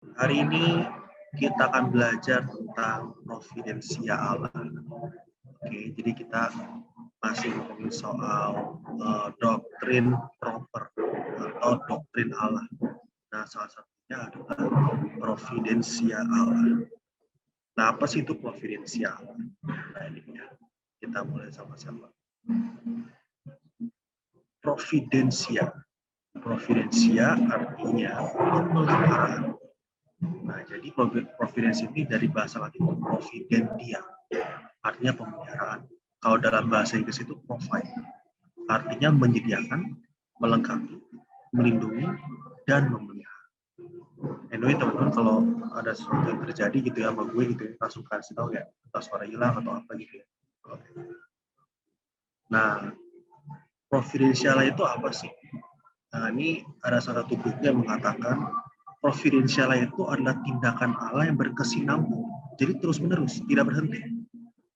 Hari ini kita akan belajar tentang providensia Allah. Oke, jadi kita masih ngomongin soal doktrin proper atau doktrin Allah. Nah, salah satunya adalah providensia Allah. Nah, apa sih itu providensia Allah? Nah, ini ya. Kita mulai sama-sama. Providensia. Providensia artinya pemeliharaan. Nah, jadi providensi ini dari bahasa Latin providentia, artinya pemeliharaan. Kalau dalam bahasa Inggris itu provide, artinya menyediakan, melengkapi, melindungi, dan memelihara. Anyway, teman-teman, kalau ada sesuatu yang terjadi gitu ya sama gue gitu ya, langsung kasih tahu ya, entah suara hilang atau apa gitu ya. Nah, providensial itu apa sih? Nah, ini ada salah satu buku yang mengatakan providensial itu adalah tindakan Allah yang berkesinambung. Jadi terus-menerus, tidak berhenti.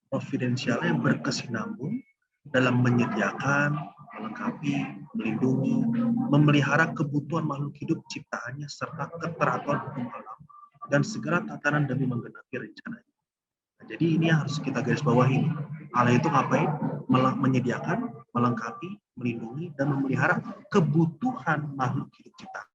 Providensial yang berkesinambung dalam menyediakan, melengkapi, melindungi, memelihara kebutuhan makhluk hidup ciptaannya serta keteraturan hukum alam dan segala tatanan demi menggenapi rencananya. Nah, jadi ini harus kita garis bawahi. Allah itu ngapain? Menyediakan, melengkapi, melindungi, dan memelihara kebutuhan makhluk hidup ciptaan.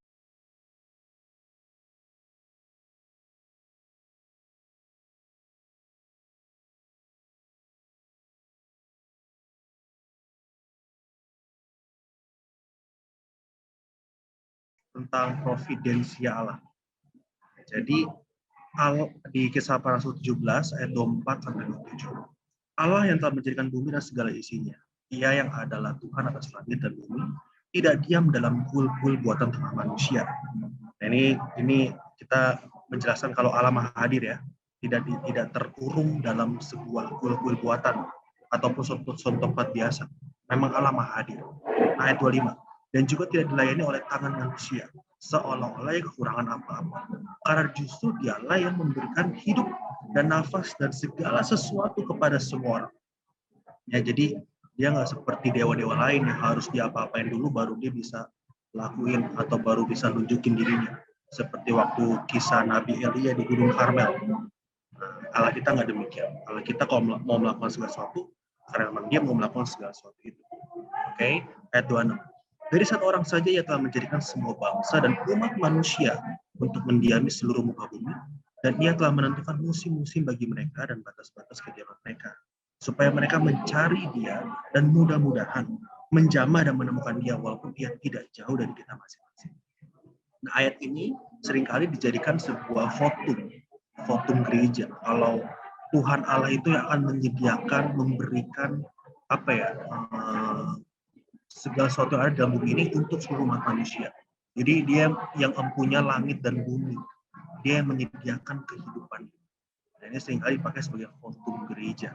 Tentang providensia Allah. Jadi di Kisah para Rasul 17 ayat 24 sampai 27. Allah yang telah menjadikan bumi dan segala isinya. Ia yang adalah Tuhan atas langit dan bumi, tidak diam dalam kuil-kuil buatan tangan manusia. Nah, ini kita menjelaskan kalau Allah Maha Hadir ya, tidak terkurung dalam sebuah kuil-kuil buatan ataupun suatu tempat biasa. Memang Allah Maha Hadir. Ayat 25. Dan juga tidak dilayani oleh tangan manusia, seolah-olah kekurangan apa-apa. Karena justru dialah yang memberikan hidup dan nafas dan segala sesuatu kepada semua orang. Ya, jadi dia nggak seperti dewa-dewa lain yang harus diapa-apain dulu baru dia bisa lakuin atau baru bisa nunjukin dirinya. Seperti waktu kisah Nabi Elia di Gunung Karmel. Nah, Allah kita nggak demikian. Allah kita kalau mau melakukan segala sesuatu, karena memang dia mau melakukan segala sesuatu itu. Oke, ayat 26. Dari satu orang saja ia telah menjadikan semua bangsa dan umat manusia untuk mendiami seluruh muka bumi, dan ia telah menentukan musim-musim bagi mereka dan batas-batas kediaman mereka, supaya mereka mencari dia dan mudah-mudahan menjamah dan menemukan dia walaupun dia tidak jauh dari kita masing-masing. Nah, ayat ini seringkali dijadikan sebuah votum gereja. Kalau Tuhan Allah itu yang akan menyediakan, memberikan apa ya, segala sesuatu yang ada dalam bumi ini untuk seluruh umat manusia. Jadi dia yang empunya langit dan bumi. Dia yang menyediakan kehidupan. Dan ini seringkali dipakai sebagai votum gereja.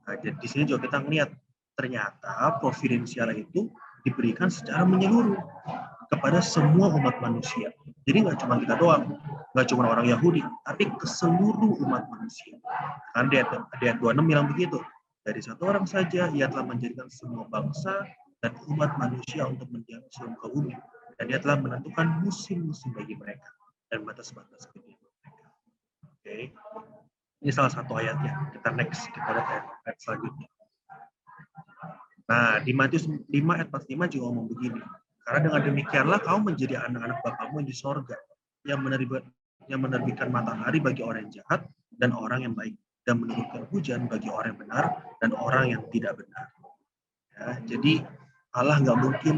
Nah, jadi di sini juga kita melihat ternyata providensial itu diberikan secara menyeluruh kepada semua umat manusia. Jadi nggak cuma kita doang, nggak cuma orang Yahudi, tapi ke seluruh umat manusia. Kan di ayat 26 bilang begitu. Dari satu orang saja ia telah menjadikan semua bangsa dan umat manusia untuk mendiami seluruh muka bumi. Dan dia telah menentukan musim-musim bagi mereka dan batas-batas kediaman mereka. Oke. Ini salah satu ayatnya. Kita next, kita lihat ayat selanjutnya. Nah, di Matius 5 ayat 45 juga ngomong begini. Karena dengan demikianlah kamu menjadi anak-anak Bapamu yang di sorga, yang menerbitkan matahari bagi orang yang jahat dan orang yang baik, dan menurunkan hujan bagi orang yang benar dan orang yang tidak benar. Ya, jadi Allah nggak mungkin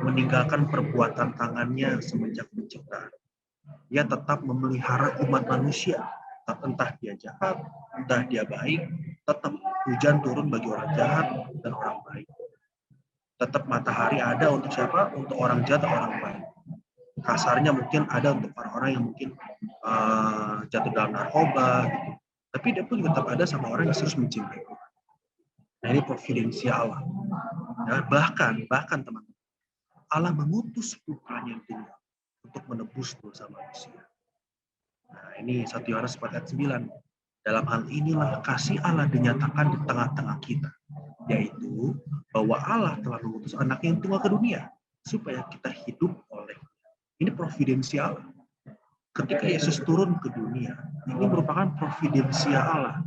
meninggalkan perbuatan tangannya semenjak penciptaan. Dia tetap memelihara umat manusia. Entah dia jahat, entah dia baik, tetap hujan turun bagi orang jahat dan orang baik. Tetap matahari ada untuk siapa? Untuk orang jahat dan orang baik. Kasarnya mungkin ada untuk orang-orang yang mungkin jatuh dalam narkoba gitu. Tapi dia pun tetap ada sama orang yang serius mencintai Tuhan. Nah, ini providensial Allah. Dan bahkan teman-teman, Allah mengutus putranya yang tunggal untuk menebus dosa manusia. Nah, ini 1 Yohanes 4 ayat 9. Dalam hal inilah kasih Allah dinyatakan di tengah-tengah kita, yaitu bahwa Allah telah mengutus anaknya yang tunggal ke dunia supaya kita hidup oleh. Ini providensial. ketika Yesus turun ke dunia, ini merupakan providensia Allah,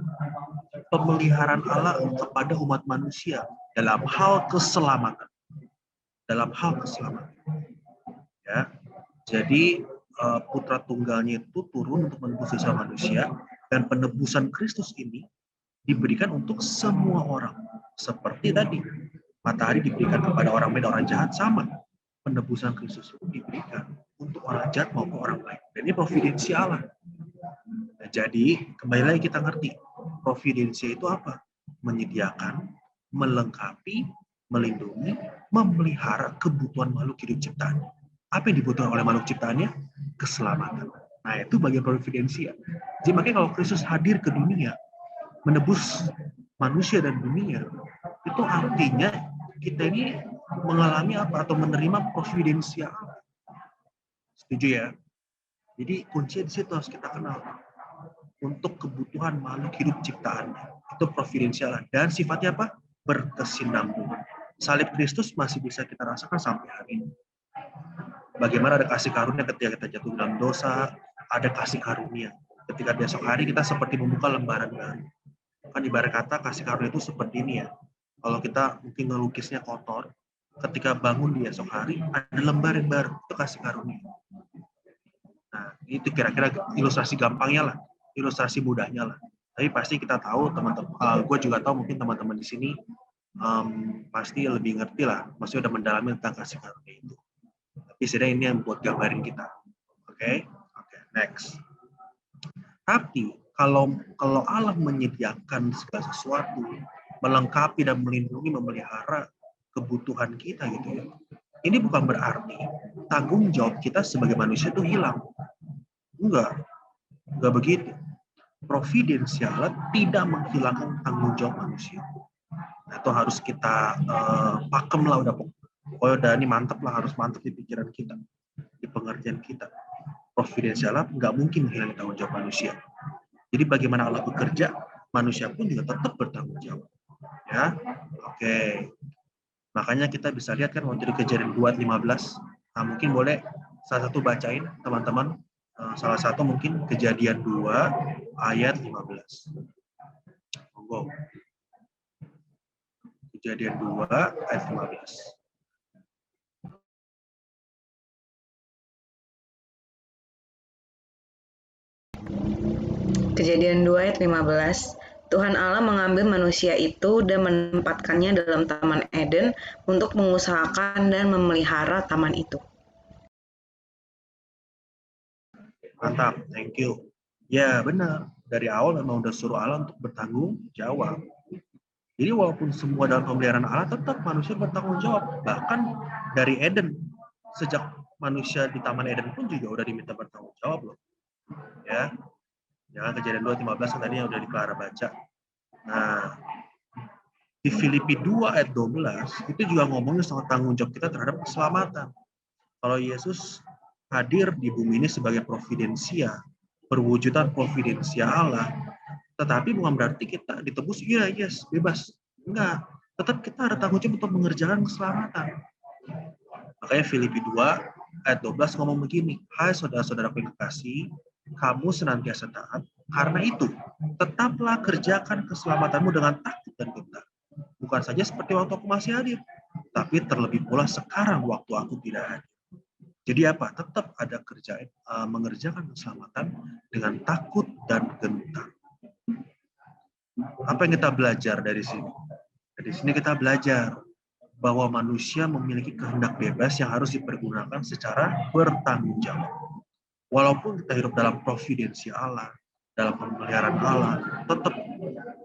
pemeliharaan Allah kepada umat manusia dalam hal keselamatan. Dalam hal keselamatan. Ya, jadi putra tunggalnya itu turun untuk menebus dosa manusia, dan penebusan Kristus ini diberikan untuk semua orang. Seperti tadi, matahari diberikan kepada orang baik dan orang jahat, sama. Penebusan Kristus itu diberikan untuk orang jahat maupun orang baik. Dan ini providensi Allah. Nah, jadi, kembali lagi kita ngerti, providensi itu apa? Menyediakan, melengkapi, melindungi, memelihara kebutuhan makhluk hidup ciptaan. Apa yang dibutuhkan oleh makhluk ciptaannya? Keselamatan. Nah, itu bagian providensi. Jadi makanya kalau Kristus hadir ke dunia, menebus manusia dan dunia, itu artinya kita ini mengalami apa? Atau menerima providensi Allah. Setuju ya? Jadi kunci di situ harus kita kenal. Untuk kebutuhan makhluk hidup ciptaannya. Itu providensi Allah. Dan sifatnya apa? Berkesinambungan. Salib Kristus masih bisa kita rasakan sampai hari ini. Bagaimana ada kasih karunia ketika kita jatuh dalam dosa, ada kasih karunia. Ketika besok hari kita seperti membuka lembaran baru. Kan ibarat kata kasih karunia itu seperti ini ya. Kalau kita mungkin ngelukisnya kotor, ketika bangun di esok hari, ada lembaran baru. Itu kasih karunia. Nah, itu kira-kira ilustrasi gampangnya lah. Ilustrasi mudahnya lah. Tapi pasti kita tahu, teman-teman, gue juga tahu mungkin teman-teman di sini pasti lebih ngerti lah. Maksudnya udah mendalami tentang kasih karunia itu. Tapi setidaknya ini yang buat gambarin kita. Oke, next. Tapi kalau Allah menyediakan segala sesuatu, melengkapi dan melindungi, memelihara kebutuhan kita gitu ya. Ini bukan berarti tanggung jawab kita sebagai manusia itu hilang. Enggak begitu. Providensi Allah tidak menghilangkan tanggung jawab manusia. Nah, itu harus kita pakem lah udah ini mantap lah, harus mantap di pikiran kita, di pengertian kita. Providensi Allah nggak mungkin menghilangi tanggung jawab manusia. Jadi bagaimana Allah bekerja, manusia pun juga tetap bertanggung jawab. Ya, oke. Makanya kita bisa lihat kan waktu di Kejadian 2:15. Nah, mungkin boleh salah satu bacain teman-teman. Salah satu mungkin Kejadian 2 ayat 15. Monggo. Kejadian 2 ayat 15. Kejadian 2 ayat 15. Tuhan Allah mengambil manusia itu dan menempatkannya dalam Taman Eden untuk mengusahakan dan memelihara taman itu. Mantap, thank you. Ya benar, dari awal memang udah suruh Allah untuk bertanggung jawab. Jadi walaupun semua dalam pemeliharaan Allah, tetap manusia bertanggung jawab. Bahkan dari Eden, sejak manusia di Taman Eden pun juga udah diminta bertanggung jawab loh. Ya, jangan Kejadian 2:15 kan tadi yang udah Clara baca. Nah, di Filipi 2 ayat 12 itu juga ngomongin soal tanggung jawab kita terhadap keselamatan. Kalau Yesus hadir di bumi ini sebagai providensia, perwujudan providensia Allah, tetapi bukan berarti kita ditebus, yes, bebas. Enggak, tetap kita ada tanggung jawab untuk mengerjakan keselamatan. Makanya Filipi 2 ayat 12 ngomong begini, hai saudara-saudara yang kekasih, kamu senantiasa taat, karena itu tetaplah kerjakan keselamatanmu dengan takut dan gentar. Bukan saja seperti waktu aku masih hadir, tapi terlebih pula sekarang waktu aku tidak hadir. Jadi apa? Tetap ada kerjaan mengerjakan keselamatan dengan takut dan gentar. Apa yang kita belajar dari sini? Dari sini kita belajar bahwa manusia memiliki kehendak bebas yang harus dipergunakan secara bertanggung jawab. Walaupun kita hidup dalam providensi Allah, dalam pemeliharaan Allah, tetap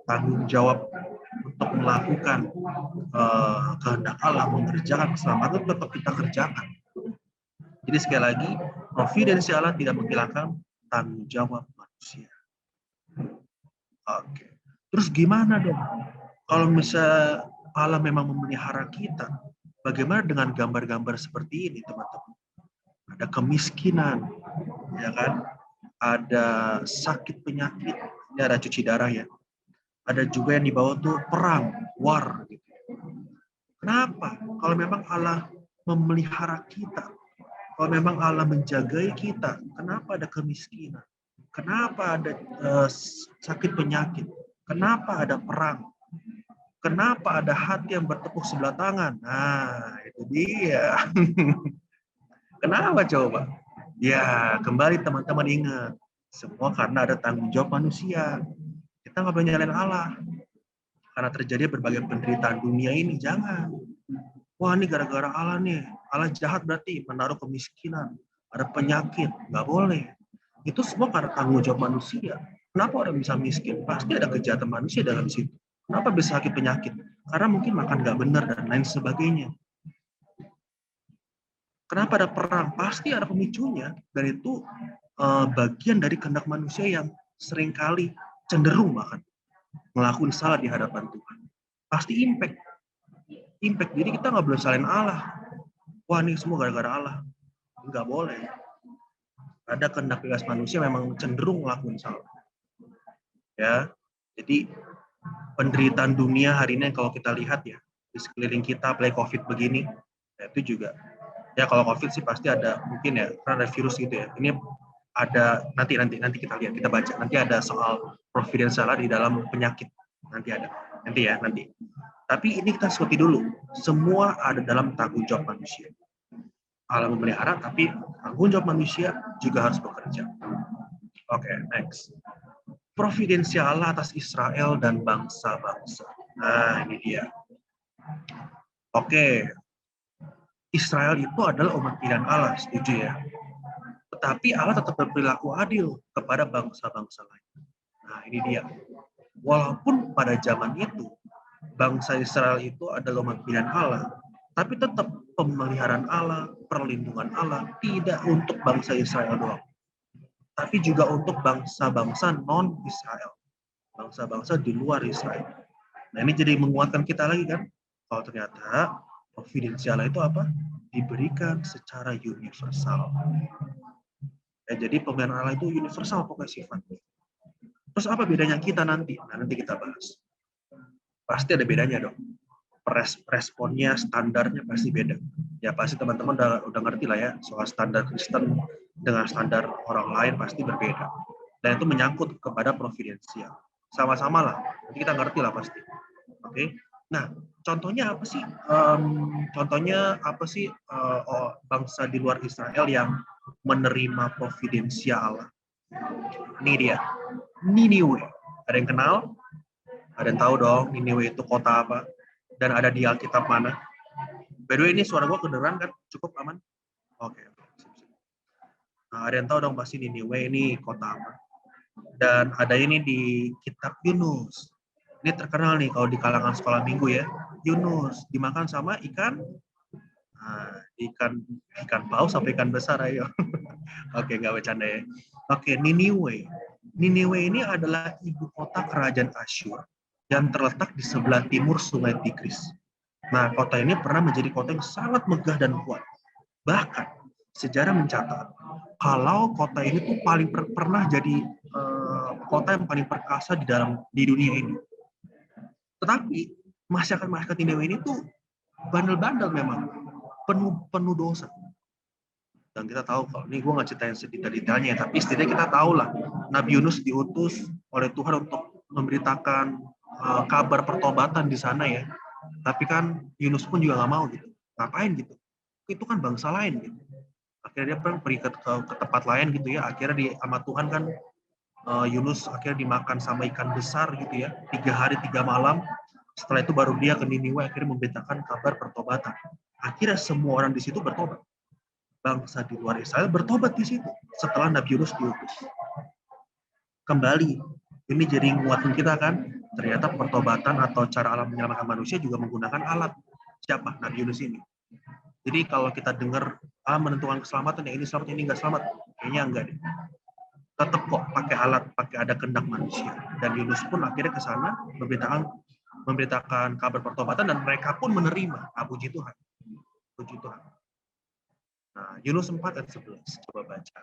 tanggung jawab untuk melakukan kehendak Allah, mengerjakan keselamatan tetap kita kerjakan. Jadi sekali lagi, providensi Allah tidak menghilangkan tanggung jawab manusia. Oke. Terus gimana dong? Kalau misalnya Allah memang memelihara kita, bagaimana dengan gambar-gambar seperti ini, teman-teman? Ada kemiskinan, ya kan? Ada sakit penyakit, ini ada cuci darah ya. Ada juga yang dibawa tuh perang, war. Gitu. Kenapa? Kalau memang Allah memelihara kita, Kalau memang Allah menjagai kita, kenapa ada kemiskinan? Kenapa ada sakit penyakit? Kenapa ada perang? Kenapa ada hati yang bertepuk sebelah tangan? Nah, itu dia. Kenapa coba? Ya, kembali teman-teman ingat. Semua karena ada tanggung jawab manusia. Kita nggak boleh nyalain Allah. Karena terjadi berbagai penderitaan dunia ini, jangan. Wah, ini gara-gara Allah nih. Allah jahat berarti menaruh kemiskinan. Ada penyakit. Nggak boleh. Itu semua karena tanggung jawab manusia. Kenapa orang bisa miskin? Pasti ada kejahatan manusia dalam situ. Kenapa bisa sakit penyakit? Karena mungkin makan nggak benar dan lain sebagainya. Kenapa ada perang? Pasti ada pemicunya. Dan itu bagian dari kehendak manusia yang seringkali cenderung bahkan ngelakuin salah di hadapan Tuhan. Pasti impact. Jadi kita nggak boleh salahin Allah. Wah, ini semua gara-gara Allah. Nggak boleh. Ada kehendak bebas manusia memang cenderung ngelakuin salah. Ya, jadi penderitaan dunia hari ini kalau kita lihat ya di sekeliling kita, apalagi COVID begini, ya itu juga. Ya kalau COVID sih pasti ada mungkin ya karena ada virus gitu ya. Ini ada nanti kita lihat, kita baca. Nanti ada soal providensial di dalam penyakit. Nanti. Tapi ini kita seperti dulu. Semua ada dalam tanggung jawab manusia. Allah memelihara, tapi tanggung jawab manusia juga harus bekerja. Oke, next. Providensial Allah atas Israel dan bangsa-bangsa. Nah, ini dia. Oke. Israel itu adalah umat pilihan Allah, setuju ya? Tetapi Allah tetap berperilaku adil kepada bangsa-bangsa lain. Nah, ini dia. Walaupun pada zaman itu, bangsa Israel itu adalah umat pilihan Allah, tapi tetap pemeliharaan Allah, perlindungan Allah, tidak untuk bangsa Israel doang, tapi juga untuk bangsa-bangsa non-Israel, bangsa-bangsa di luar Israel. Nah, ini jadi menguatkan kita lagi kan, kalau ternyata providensial itu apa? Diberikan secara universal. Ya, jadi pemeliharaan Allah itu universal pokoknya sifatnya. Terus apa bedanya kita nanti? Nah, nanti kita bahas. Pasti ada bedanya dong. Responnya, standarnya pasti beda. Ya pasti teman-teman udah ngerti lah ya, soal standar Kristen dengan standar orang lain pasti berbeda. Dan itu menyangkut kepada providensial. Sama-sama lah, nanti kita ngerti lah pasti. Oke. Nah, contohnya apa sih bangsa di luar Israel yang menerima providensial Allah? Ini dia, Niniwe. Ada yang kenal? Ada yang tahu dong Niniwe itu kota apa? Dan ada di Alkitab mana? By the way, ini suara gue kedengeran kan? Cukup aman? Oke. Nah, ada yang tahu dong pasti Niniwe ini kota apa? Dan ada ini di kitab Yunus. Ini terkenal nih kalau di kalangan sekolah minggu ya. Yunus dimakan sama ikan. Nah, ikan paus sampai ikan besar ayo. Oke, nggak bercanda ya. Oke, Niniwe. Niniwe ini adalah ibu kota kerajaan Asyur yang terletak di sebelah timur Sungai Tigris. Nah, kota ini pernah menjadi kota yang sangat megah dan kuat. Bahkan, sejarah mencatat, kalau kota ini tuh paling pernah jadi kota yang paling perkasa di dunia ini. Tetapi, masyarakat Niniwe ini tuh bandel-bandel memang, penuh dosa. Dan kita tahu, kalau ini gue nggak ceritain sedetail-detailnya, tapi setidaknya kita tahu lah, Nabi Yunus diutus oleh Tuhan untuk memberitakan kabar pertobatan di sana ya. Tapi kan Yunus pun juga nggak mau gitu. Ngapain gitu? Itu kan bangsa lain gitu. Akhirnya dia pergi ke tempat lain gitu ya. Akhirnya sama Tuhan kan Yunus akhirnya dimakan sama ikan besar gitu ya. 3 hari 3 malam. Setelah itu baru dia ke Niniwe akhirnya memberitakan kabar pertobatan. Akhirnya semua orang di situ bertobat. Bangsa di luar Israel bertobat di situ setelah Nabi Yunus diutus. Kembali, ini jadi nguatin kita kan, ternyata pertobatan atau cara Allah menyelamatkan manusia juga menggunakan alat. Siapa? Nabi Yunus ini. Jadi kalau kita dengar menentukan keselamatan, ya ini selamat, ini nggak selamat, kayaknya enggak deh. Tetap kok pakai alat, pakai ada kehendak manusia. Dan Yunus pun akhirnya ke sana memberitakan kabar pertobatan dan mereka pun menerima. Puji Tuhan. Puji Tuhan. Nah, Yunus 4 ayat 11. Coba baca.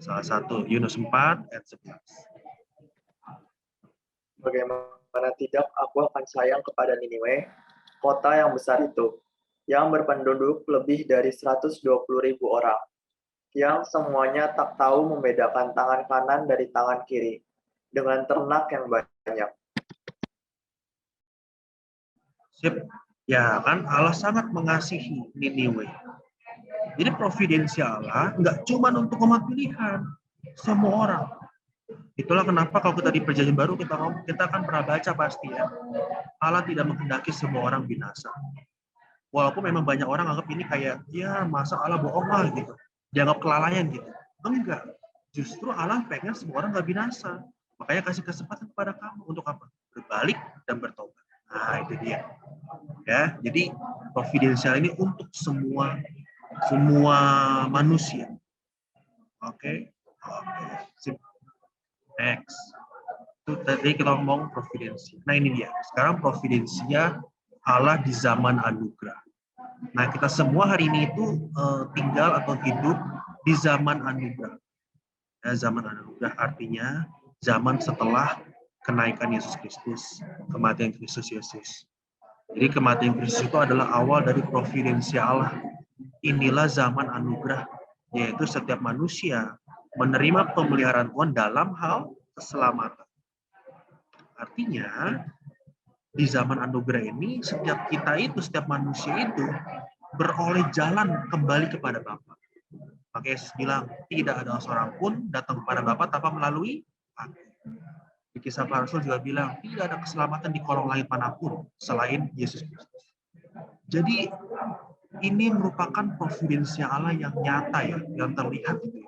Salah satu, Yunus 4 ayat 11. Bagaimana tidak aku akan sayang kepada Niniwe, kota yang besar itu. yang berpenduduk lebih dari 120.000 orang, yang semuanya tak tahu membedakan tangan kanan dari tangan kiri, dengan ternak yang banyak. Sip. Ya kan, Allah sangat mengasihi Niniwe. Jadi providensi Allah nggak cuma untuk umat pilihan, semua orang. Itulah kenapa kalau kita di Perjanjian Baru kita akan pernah baca pasti ya, Allah tidak menghendaki semua orang binasa. Walaupun memang banyak orang anggap ini kayak, ya masa Allah bohong lah gitu, dianggap kelalaian gitu. Enggak, justru Allah pengen semua orang nggak binasa. Makanya kasih kesempatan kepada kamu untuk apa? Berbalik dan bertobat. Nah itu dia. Ya, jadi providensial ini untuk semua manusia. Oke. Sip. Next. Itu tadi kita ngomong providensia. Nah ini dia. Sekarang providensia Allah di zaman anugerah. Nah kita semua hari ini itu tinggal atau hidup di zaman anugerah. Ya, zaman anugerah artinya zaman setelah kenaikan Yesus Kristus, kematian Kristus Yesus. Jadi kematian Kristus itu adalah awal dari providensia Allah. Inilah zaman anugerah, yaitu setiap manusia menerima pemeliharaan Tuhan dalam hal keselamatan. Artinya, di zaman anugerah ini, setiap manusia itu beroleh jalan kembali kepada Bapa. Maka Yesus bilang, tidak ada seorang pun datang kepada Bapa tanpa melalui aku. Di Kisah Para Rasul juga bilang, tidak ada keselamatan di kolong langit manapun selain Yesus Kristus. Jadi, ini merupakan providensia Allah yang nyata ya, yang terlihat gitu.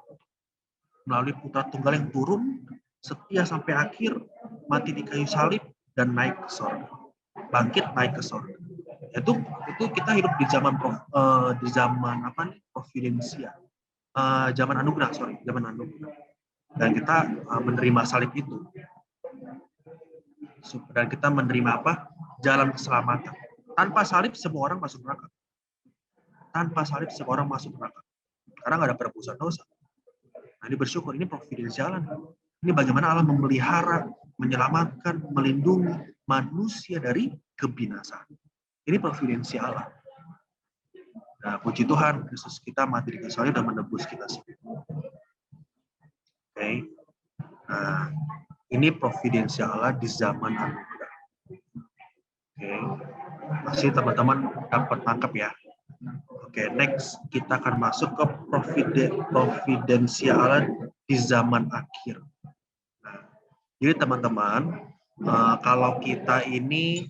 Melalui Putra Tunggal yang turun, setia sampai akhir, mati di kayu salib, dan naik ke surga. Bangkit naik ke surga. Itu kita hidup di zaman providensia. Zaman anugerah. Dan kita menerima salib itu. Dan kita menerima apa? Jalan keselamatan. Tanpa salib semua orang masuk neraka. Karena nggak ada penebusan dosa. Nah, ini bersyukur, ini providensialan. Ini bagaimana Allah memelihara, menyelamatkan, melindungi manusia dari kebinasaan. Ini providensi Allah. Nah, puji Tuhan, Kristus kita mati di kayu salib dan menebus kita semua. Oke. Nah, ini providensi Allah di zaman anugerah. Oke. Masih teman-teman dapat tangkap ya. Oke, next kita akan masuk ke providensi Allah di zaman akhir. Nah, jadi teman-teman, kalau kita ini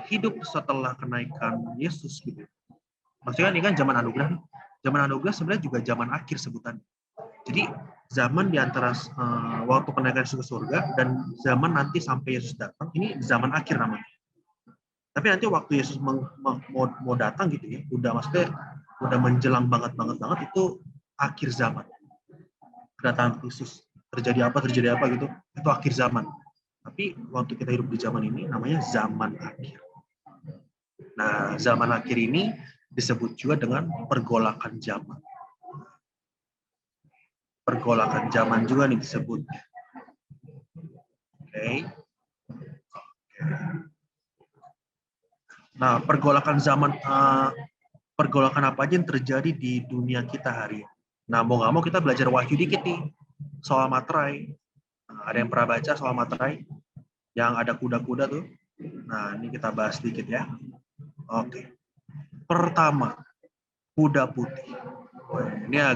hidup setelah kenaikan Yesus gitu. Maksudnya ini kan zaman anugerah. Zaman anugerah sebenarnya juga zaman akhir sebutannya. Jadi zaman di antara waktu kenaikan Yesus ke surga dan zaman nanti sampai Yesus datang, ini zaman akhir namanya. Tapi nanti waktu Yesus mau datang gitu ya, udah menjelang banget itu akhir zaman. Kedatangan Kristus terjadi apa gitu, itu akhir zaman. Tapi waktu kita hidup di zaman ini namanya zaman akhir. Nah, zaman akhir ini disebut juga dengan pergolakan zaman. Pergolakan zaman juga nih disebut. Oke. Nah, pergolakan apa aja yang terjadi di dunia kita hari ini. Nah, mau nggak mau kita belajar Wahyu dikit nih, soal materai. Nah, ada yang pernah baca soal materai? Yang ada kuda-kuda tuh. Nah, ini kita bahas dikit ya. Oke. Pertama, kuda putih. Ini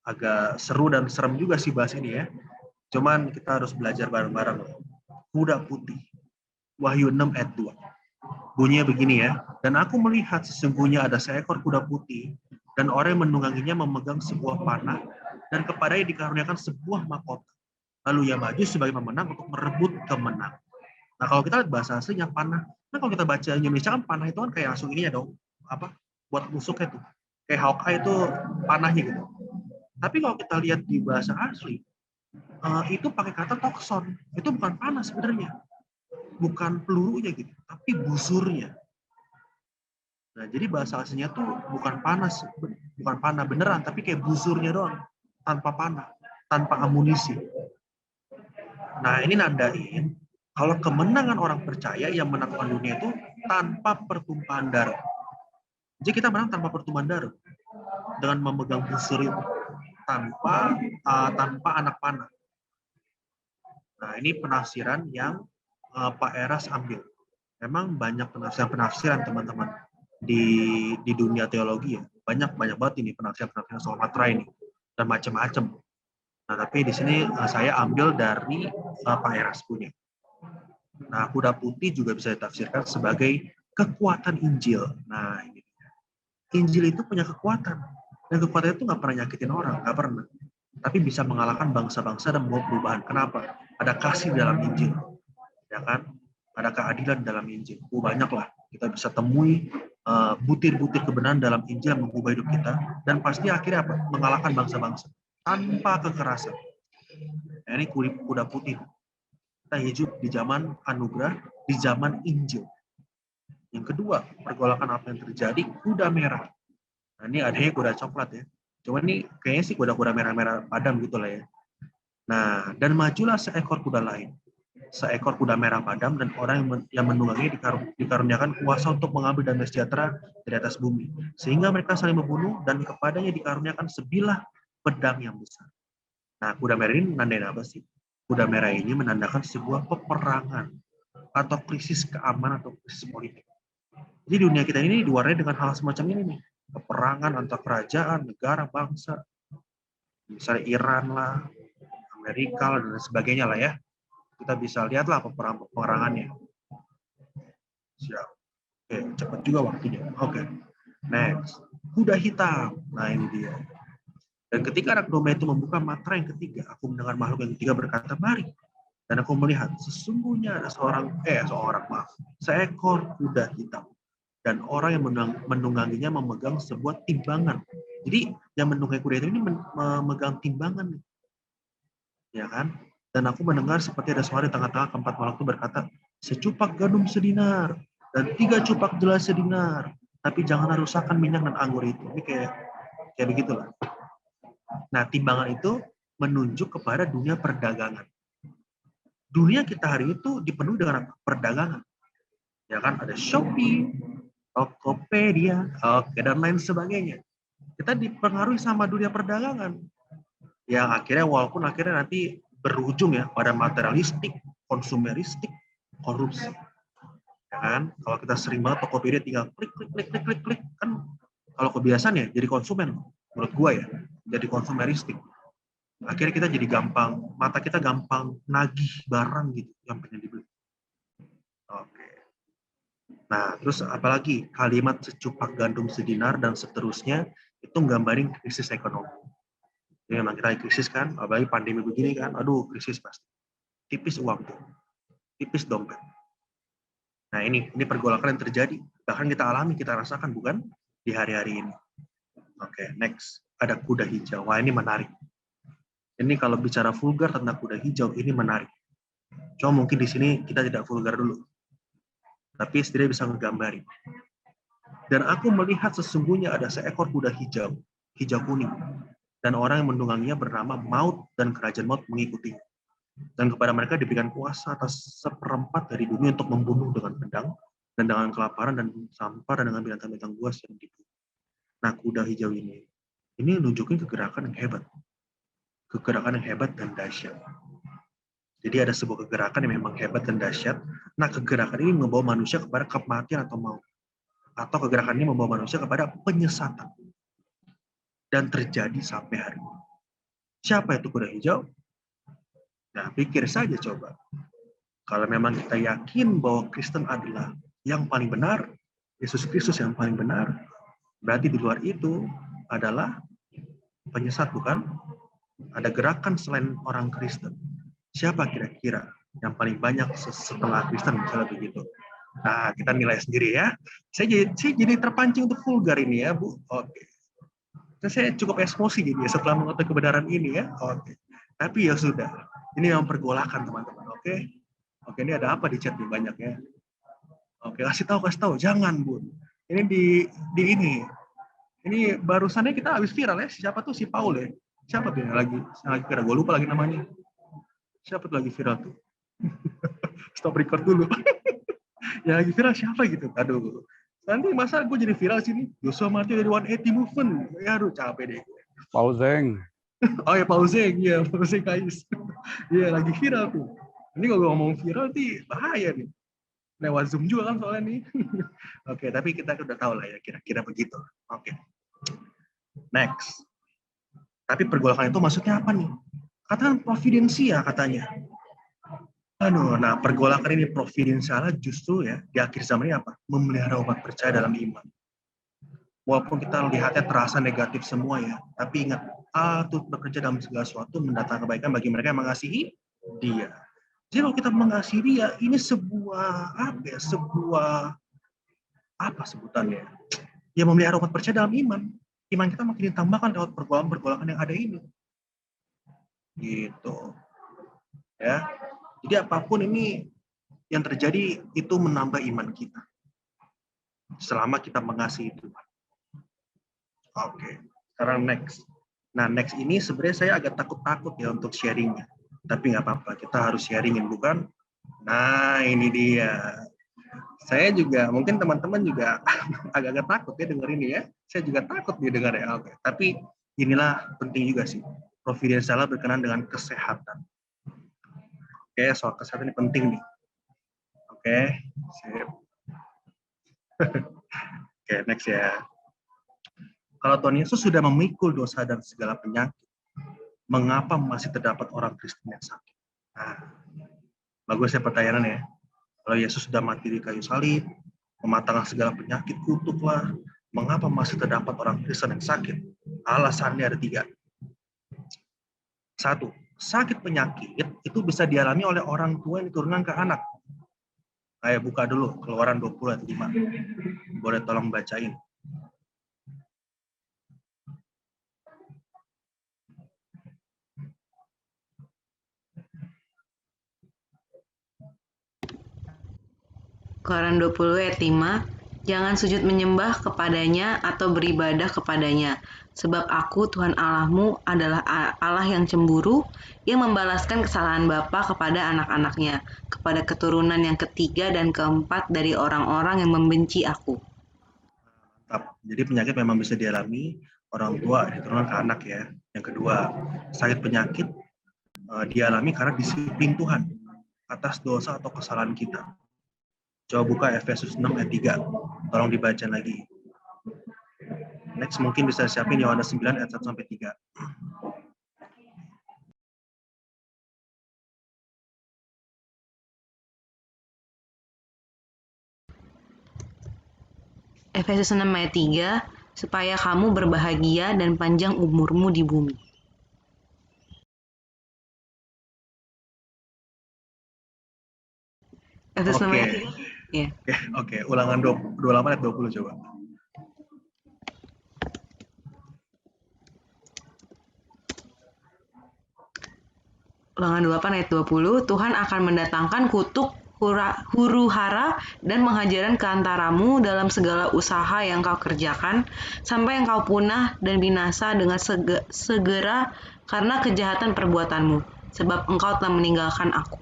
agak seru dan serem juga sih bahas ini ya. Cuman kita harus belajar bareng-bareng. Kuda putih. Wahyu 6 ayat 2. Bunyinya begini ya. Dan aku melihat sesungguhnya ada seekor kuda putih, dan orang yang menungganginya memegang sebuah panah, dan kepadanya dikaruniakan sebuah mahkota. Lalu ia maju sebagai pemenang untuk merebut kemenang. Nah, kalau kita lihat bahasa aslinya panah, nah kalau kita baca Indonesia kan panah itu kan kayak langsung ini ya dong, buat nusuknya tuh. Kayak Hawkeye itu panahnya gitu. Tapi kalau kita lihat di bahasa asli, itu pakai kata tokson. Itu bukan panah sebenarnya. Bukan pelurunya gitu, tapi busurnya. Nah, jadi bahasa aslinya tuh bukan panah beneran, tapi kayak busurnya doang, tanpa panah, tanpa amunisi. Nah, ini nandain Kalau kemenangan orang percaya yang menaklukkan dunia itu tanpa pertumpahan darah. Jadi kita menang tanpa pertumpahan darah dengan memegang busur itu tanpa anak panah. Nah, ini penafsiran yang Pak Eras ambil. Memang banyak penafsiran teman-teman di dunia teologi ya. Banyak banget ini penafsiran soal matra ini dan macam-macam. Nah, tapi di sini saya ambil dari Pak Eras punya. Nah, kuda putih juga bisa ditafsirkan sebagai kekuatan Injil. Nah, ini. Injil itu punya kekuatan. Dan kekuatan itu nggak pernah nyakitin orang, nggak pernah. Tapi bisa mengalahkan bangsa-bangsa dan membawa perubahan. Kenapa? Ada kasih dalam Injil. Ya kan? Ada keadilan dalam Injil. Banyaklah. Kita bisa temui butir-butir kebenaran dalam Injil yang mengubah hidup kita. Dan pasti akhirnya apa? Mengalahkan bangsa-bangsa. Tanpa kekerasan. Nah, ini kuda putih. Kita hidup di zaman anugerah, di zaman Injil. Yang kedua, pergolakan apa yang terjadi, kuda merah. Nah, ini adanya kuda coklat ya. Cuma ini kayaknya sih kuda-kuda merah-merah padam gitu lah ya. Nah, dan majulah seekor kuda lain. Seekor kuda merah padam dan orang yang menunggangi dikaruniakan kuasa untuk mengambil damai sejahtera dari atas bumi. Sehingga mereka saling membunuh dan kepadanya dikaruniakan sebilah pedang yang besar. Nah, kuda merah ini menandain apa sih? Kuda merah ini menandakan sebuah peperangan atau krisis keamanan atau krisis politik. Jadi dunia kita ini diwarnai dengan hal semacam ini nih. Peperangan antar kerajaan, negara, bangsa. Misalnya Iran lah, Amerika dan sebagainya lah ya. Kita bisa lihatlah peperangannya. Siap. Oke, cepat juga waktunya. Oke. Next. Kuda hitam. Nah, ini dia. Dan ketika anak domba itu membuka matra yang ketiga, aku mendengar makhluk yang ketiga berkata, mari. Dan aku melihat, sesungguhnya ada seekor kuda hitam. Dan orang yang menungganginya memegang sebuah timbangan. Jadi yang menunggangi kuda itu ini memegang timbangan. Ya kan? Dan aku mendengar seperti ada suara di tengah-tengah keempat makhluk itu berkata, secupak gandum sedinar dan 3 cupak jela sedinar. Tapi janganlah rusakkan minyak dan anggur itu. Ini kayak begitulah. Nah, timbangan itu menunjuk kepada dunia perdagangan. Dunia kita hari itu dipenuhi dengan perdagangan. Ya kan? Ada Shopee, Tokopedia, dan lain sebagainya. Kita dipengaruhi sama dunia perdagangan. Yang walaupun akhirnya nanti berujung ya pada materialistik, konsumeristik, korupsi. Ya kan? Kalau kita sering banget Tokopedia tinggal klik, kan kalau kebiasaan ya jadi konsumen, menurut gua ya, jadi konsumeristik. Akhirnya kita jadi mata kita gampang nagih barang gitu yang pengen dibeli. Oke. Nah, terus apalagi kalimat secupak gandum sedinar dan seterusnya itu nggambarin krisis ekonomi. Jadi memang kita krisis kan, apalagi pandemi begini kan, aduh krisis pasti. Tipis uang tuh, tipis dompet. Nah ini pergolakan yang terjadi, bahkan kita alami, kita rasakan bukan di hari-hari ini. Oke, next. Ada kuda hijau. Wah, ini menarik. Ini kalau bicara vulgar tentang kuda hijau, ini menarik. Cuma mungkin di sini kita tidak vulgar dulu. Tapi setidaknya bisa menggambarin. Dan aku melihat sesungguhnya ada seekor kuda hijau kuning. Dan orang yang menungganginya bernama Maut dan kerajaan Maut mengikutinya. Dan kepada mereka diberikan kuasa atas 1/4 dari bumi untuk membunuh dengan pedang, dan dengan kelaparan dan sampar dan dengan binatang-binatang buas yang dibunuh. Nah, kuda hijau ini nunjukin kegerakan yang hebat. Kegerakan yang hebat dan dahsyat. Jadi ada sebuah kegerakan yang memang hebat dan dahsyat. Nah, kegerakan ini membawa manusia kepada kematian atau maut. Atau kegerakan ini membawa manusia kepada penyesatan. Dan terjadi sampai hari ini. Siapa itu kuda hijau? Nah, pikir saja coba. Kalau memang kita yakin bahwa Kristen adalah yang paling benar, Yesus Kristus yang paling benar, berarti di luar itu adalah penyesat, bukan? Ada gerakan selain orang Kristen. Siapa kira-kira yang paling banyak setelah Kristen, misalnya begitu? Nah, kita nilai sendiri ya. Saya jadi terpancing untuk vulgar ini ya, Bu. Oke. Saya cukup emosi jadi setelah mengetahui kebenaran ini ya. Oke. Tapi ya sudah. Ini yang pergolakan teman-teman. Oke. Oke, ini ada apa di chat nih banyak ya? Oke, kasih tahu. Jangan, Bun. Ini di ini. Ini barusannya kita habis viral ya. Siapa tuh si Paul ya? Siapa tuh yang lagi viral? Gue lupa lagi namanya. Siapa tuh lagi viral tuh? Stop record dulu. Yang lagi viral siapa gitu? Aduh. Nanti masa gue jadi viral sini? Joshua Martin dari 180 Movement. Ya aduh capek deh. Pauzeng. Oh ya Pauzeng, ya Pauzeng Kais. Iya lagi viral tuh. Ini kalau ngomong viral nih bahaya nih. Lewat Zoom juga kan soalnya nih. Oke, tapi kita udah tahu lah ya kira-kira begitu. Oke. Next. Tapi pergolakan itu maksudnya apa nih? Katakan providensia katanya. Aduh, nah pergolakan ini providensial justru ya di akhir zaman ini apa? Memelihara umat percaya dalam iman. Walaupun kita lihatnya terasa negatif semua ya, tapi ingat, Allah itu bekerja dalam segala sesuatu mendatangkan kebaikan bagi mereka yang mengasihi Dia. Jadi kalau kita mengasihi Dia, ini sebuah apa ya? Sebuah apa sebutannya? Ya memelihara umat percaya dalam iman. Iman kita makin ditambahkan lewat pergolakan yang ada ini. Gitu. Ya. Jadi apapun ini yang terjadi itu menambah iman kita. Selama kita mengasihi Tuhan. Oke, sekarang next. Nah, next ini sebenarnya saya agak takut-takut ya untuk sharingnya. Tapi nggak apa-apa, kita harus sharingin, bukan? Nah, ini dia. Saya juga, mungkin teman-teman juga agak-agak takut ya denger ini ya. Saya juga takut dia dengar ya. Oke. Tapi inilah penting juga sih. Providensial berkenaan dengan kesehatan. Oke, soal kesehatan ini penting nih. Oke, sip. Oke, next ya. Kalau Tuhan Yesus sudah memikul dosa dan segala penyakit, mengapa masih terdapat orang Kristen yang sakit? Nah, bagus ya pertanyaan ya. Kalau Yesus sudah mati di kayu salib, mematahkan segala penyakit, kutuklah, mengapa masih terdapat orang Kristen yang sakit? Alasannya ada 3. 1, sakit penyakit itu bisa dialami oleh orang tua yang diturunkan ke anak. Ayo buka dulu, Keluaran 20 ayat 5. Boleh tolong bacain. Keluaran 20 ayat 5, jangan sujud menyembah kepadanya atau beribadah kepadanya, sebab aku Tuhan Allahmu adalah Allah yang cemburu, yang membalaskan kesalahan bapa kepada anak-anaknya, kepada keturunan yang ketiga dan keempat dari orang-orang yang membenci aku. Mantap. Jadi penyakit memang bisa dialami orang tua diturunkan ke anak ya. Yang kedua, sakit penyakit dialami karena disiplin Tuhan atas dosa atau kesalahan kita. Coba buka Efesus 6 ayat 3. Tolong dibaca lagi. Next mungkin bisa siapin Yohanes 9 ayat 1 sampai 3. Efesus 6 ayat 3, supaya kamu berbahagia dan panjang umurmu di bumi. Efesus 6 ayat 3. Ya. Oke. Ulangan 28 ayat 20 coba. Ulangan 28 ayat 20, Tuhan akan mendatangkan kutuk, huru-hara, dan menghajaran ke antaramu dalam segala usaha yang kau kerjakan, sampai engkau punah dan binasa dengan segera karena kejahatan perbuatanmu, sebab engkau telah meninggalkan aku.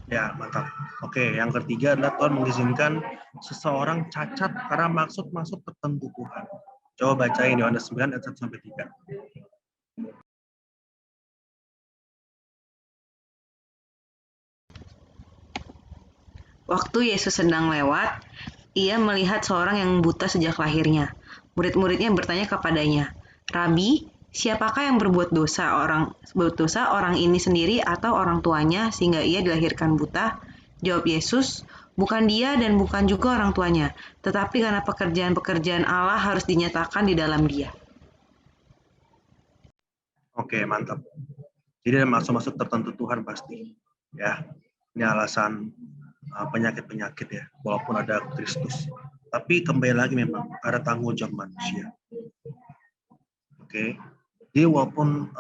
Ya, mantap. Oke, yang ketiga adalah Tuhan mengizinkan seseorang cacat karena maksud-maksud tertentu Tuhan. Coba bacain Yohanes 9 ayat 1 sampai 3. Waktu Yesus sedang lewat, ia melihat seorang yang buta sejak lahirnya. Murid-muridnya bertanya kepadanya, "Rabi, siapakah yang berbuat dosa orang ini sendiri atau orang tuanya sehingga ia dilahirkan buta?" Jawab Yesus, "Bukan dia dan bukan juga orang tuanya, tetapi karena pekerjaan-pekerjaan Allah harus dinyatakan di dalam dia." Oke, mantap. Jadi ada maksud-maksud tertentu Tuhan pasti. Ya, ini alasan penyakit-penyakit ya, walaupun ada Kristus. Tapi kembali lagi memang ada tanggung jawab manusia. Oke, jadi walaupun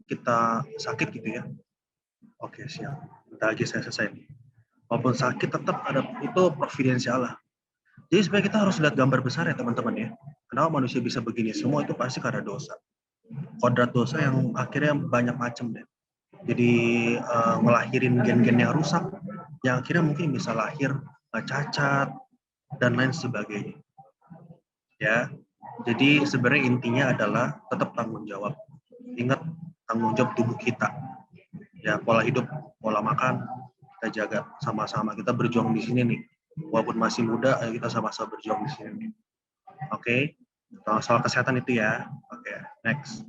kita sakit gitu ya. Oke, siap. Bentar lagi saya selesai. Walaupun sakit tetap ada itu providensial Allah. Jadi sebenarnya kita harus lihat gambar besar ya teman-teman ya. Kenapa manusia bisa begini? Semua itu pasti karena dosa. Kodrat dosa yang akhirnya banyak macam deh. jadi ngelahirin gen-gen yang rusak, yang akhirnya mungkin bisa lahir cacat dan lain sebagainya. Ya, jadi sebenarnya intinya adalah tetap tanggung jawab. Ingat tanggung jawab tubuh kita. Ya, pola hidup, pola makan kita jaga sama-sama. Kita berjuang di sini nih. Walaupun masih muda, ayo kita sama-sama berjuang di sini nih. Oke, soal kesehatan itu ya. Oke, next.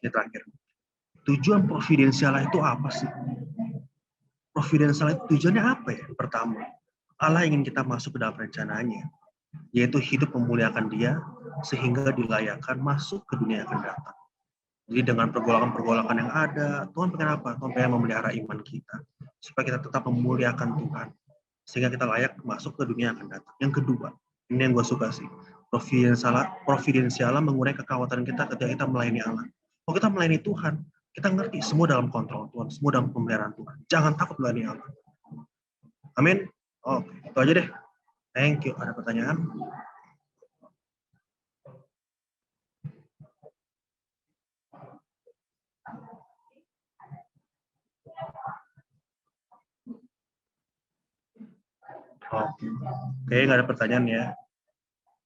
Ini terakhir. Tujuan providensial itu apa sih? Providensial itu tujuannya apa ya? Pertama, Allah ingin kita masuk ke dalam rencananya, yaitu hidup memuliakan Dia sehingga dilayakkan masuk ke dunia yang akan datang. Jadi dengan pergolakan-pergolakan yang ada, Tuhan pengen apa? Tuhan pengen memelihara iman kita supaya kita tetap memuliakan Tuhan sehingga kita layak masuk ke dunia yang akan datang. Yang kedua, ini yang gue suka sih, providensial mengurangi kekhawatiran kita ketika kita melayani Allah. Kalau kita melayani Tuhan, kita ngerti semua dalam kontrol Tuhan, semua dalam pemeliharaan Tuhan. Jangan takut melayani Allah. Amin. Oke, itu aja deh. Thank you. Ada pertanyaan? Oke, nggak ada pertanyaan ya.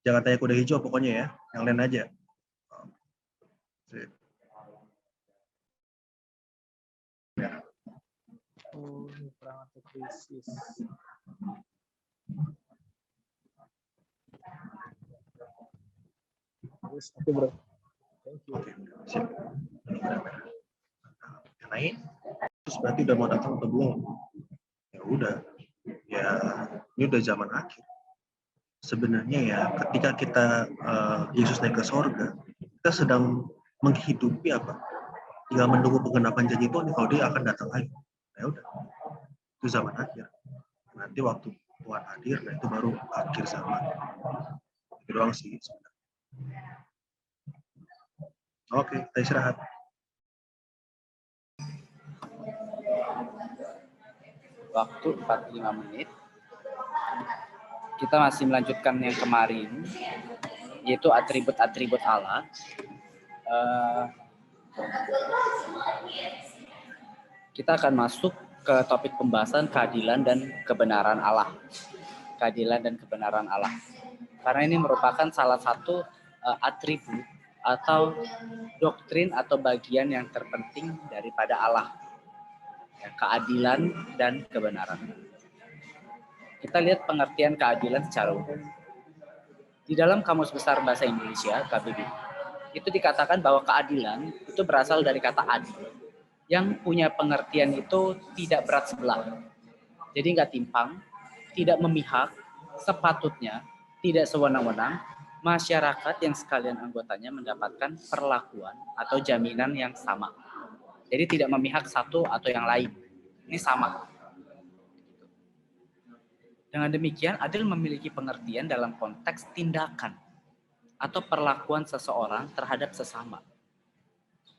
Jangan tanya kuda hijau pokoknya ya. Yang lain aja. Ya. Perangkat krisis. Oke bro. Thank you. Oke, siap. Yang lain? Terus berarti udah mau datang atau belum? Ya udah. Ya, ini udah zaman akhir. Sebenarnya ya, ketika kita Yesus naik ke sorga, kita sedang menghidupi apa? Tinggal menunggu penggenapan janji Tuhan kalau Dia akan datang lagi. Ya udah, itu zaman akhir. Nanti waktu Tuhan hadir, nah itu baru akhir zaman. Itu doang sih sebenarnya. Oke, kita istirahat. Waktu 45 menit. Kita masih melanjutkan yang kemarin, yaitu atribut-atribut Allah. Kita akan masuk ke topik pembahasan keadilan dan kebenaran Allah. Keadilan dan kebenaran Allah. Karena ini merupakan salah satu atribut atau doktrin atau bagian yang terpenting daripada Allah. Ya, keadilan dan kebenaran. Kita lihat pengertian keadilan secara umum. Di dalam Kamus Besar Bahasa Indonesia, KBBI, itu dikatakan bahwa keadilan itu berasal dari kata adil, yang punya pengertian itu tidak berat sebelah. Jadi nggak timpang, tidak memihak, sepatutnya, tidak sewenang-wenang, masyarakat yang sekalian anggotanya mendapatkan perlakuan atau jaminan yang sama. Jadi tidak memihak satu atau yang lain. Ini sama. Dengan demikian, adil memiliki pengertian dalam konteks tindakan atau perlakuan seseorang terhadap sesama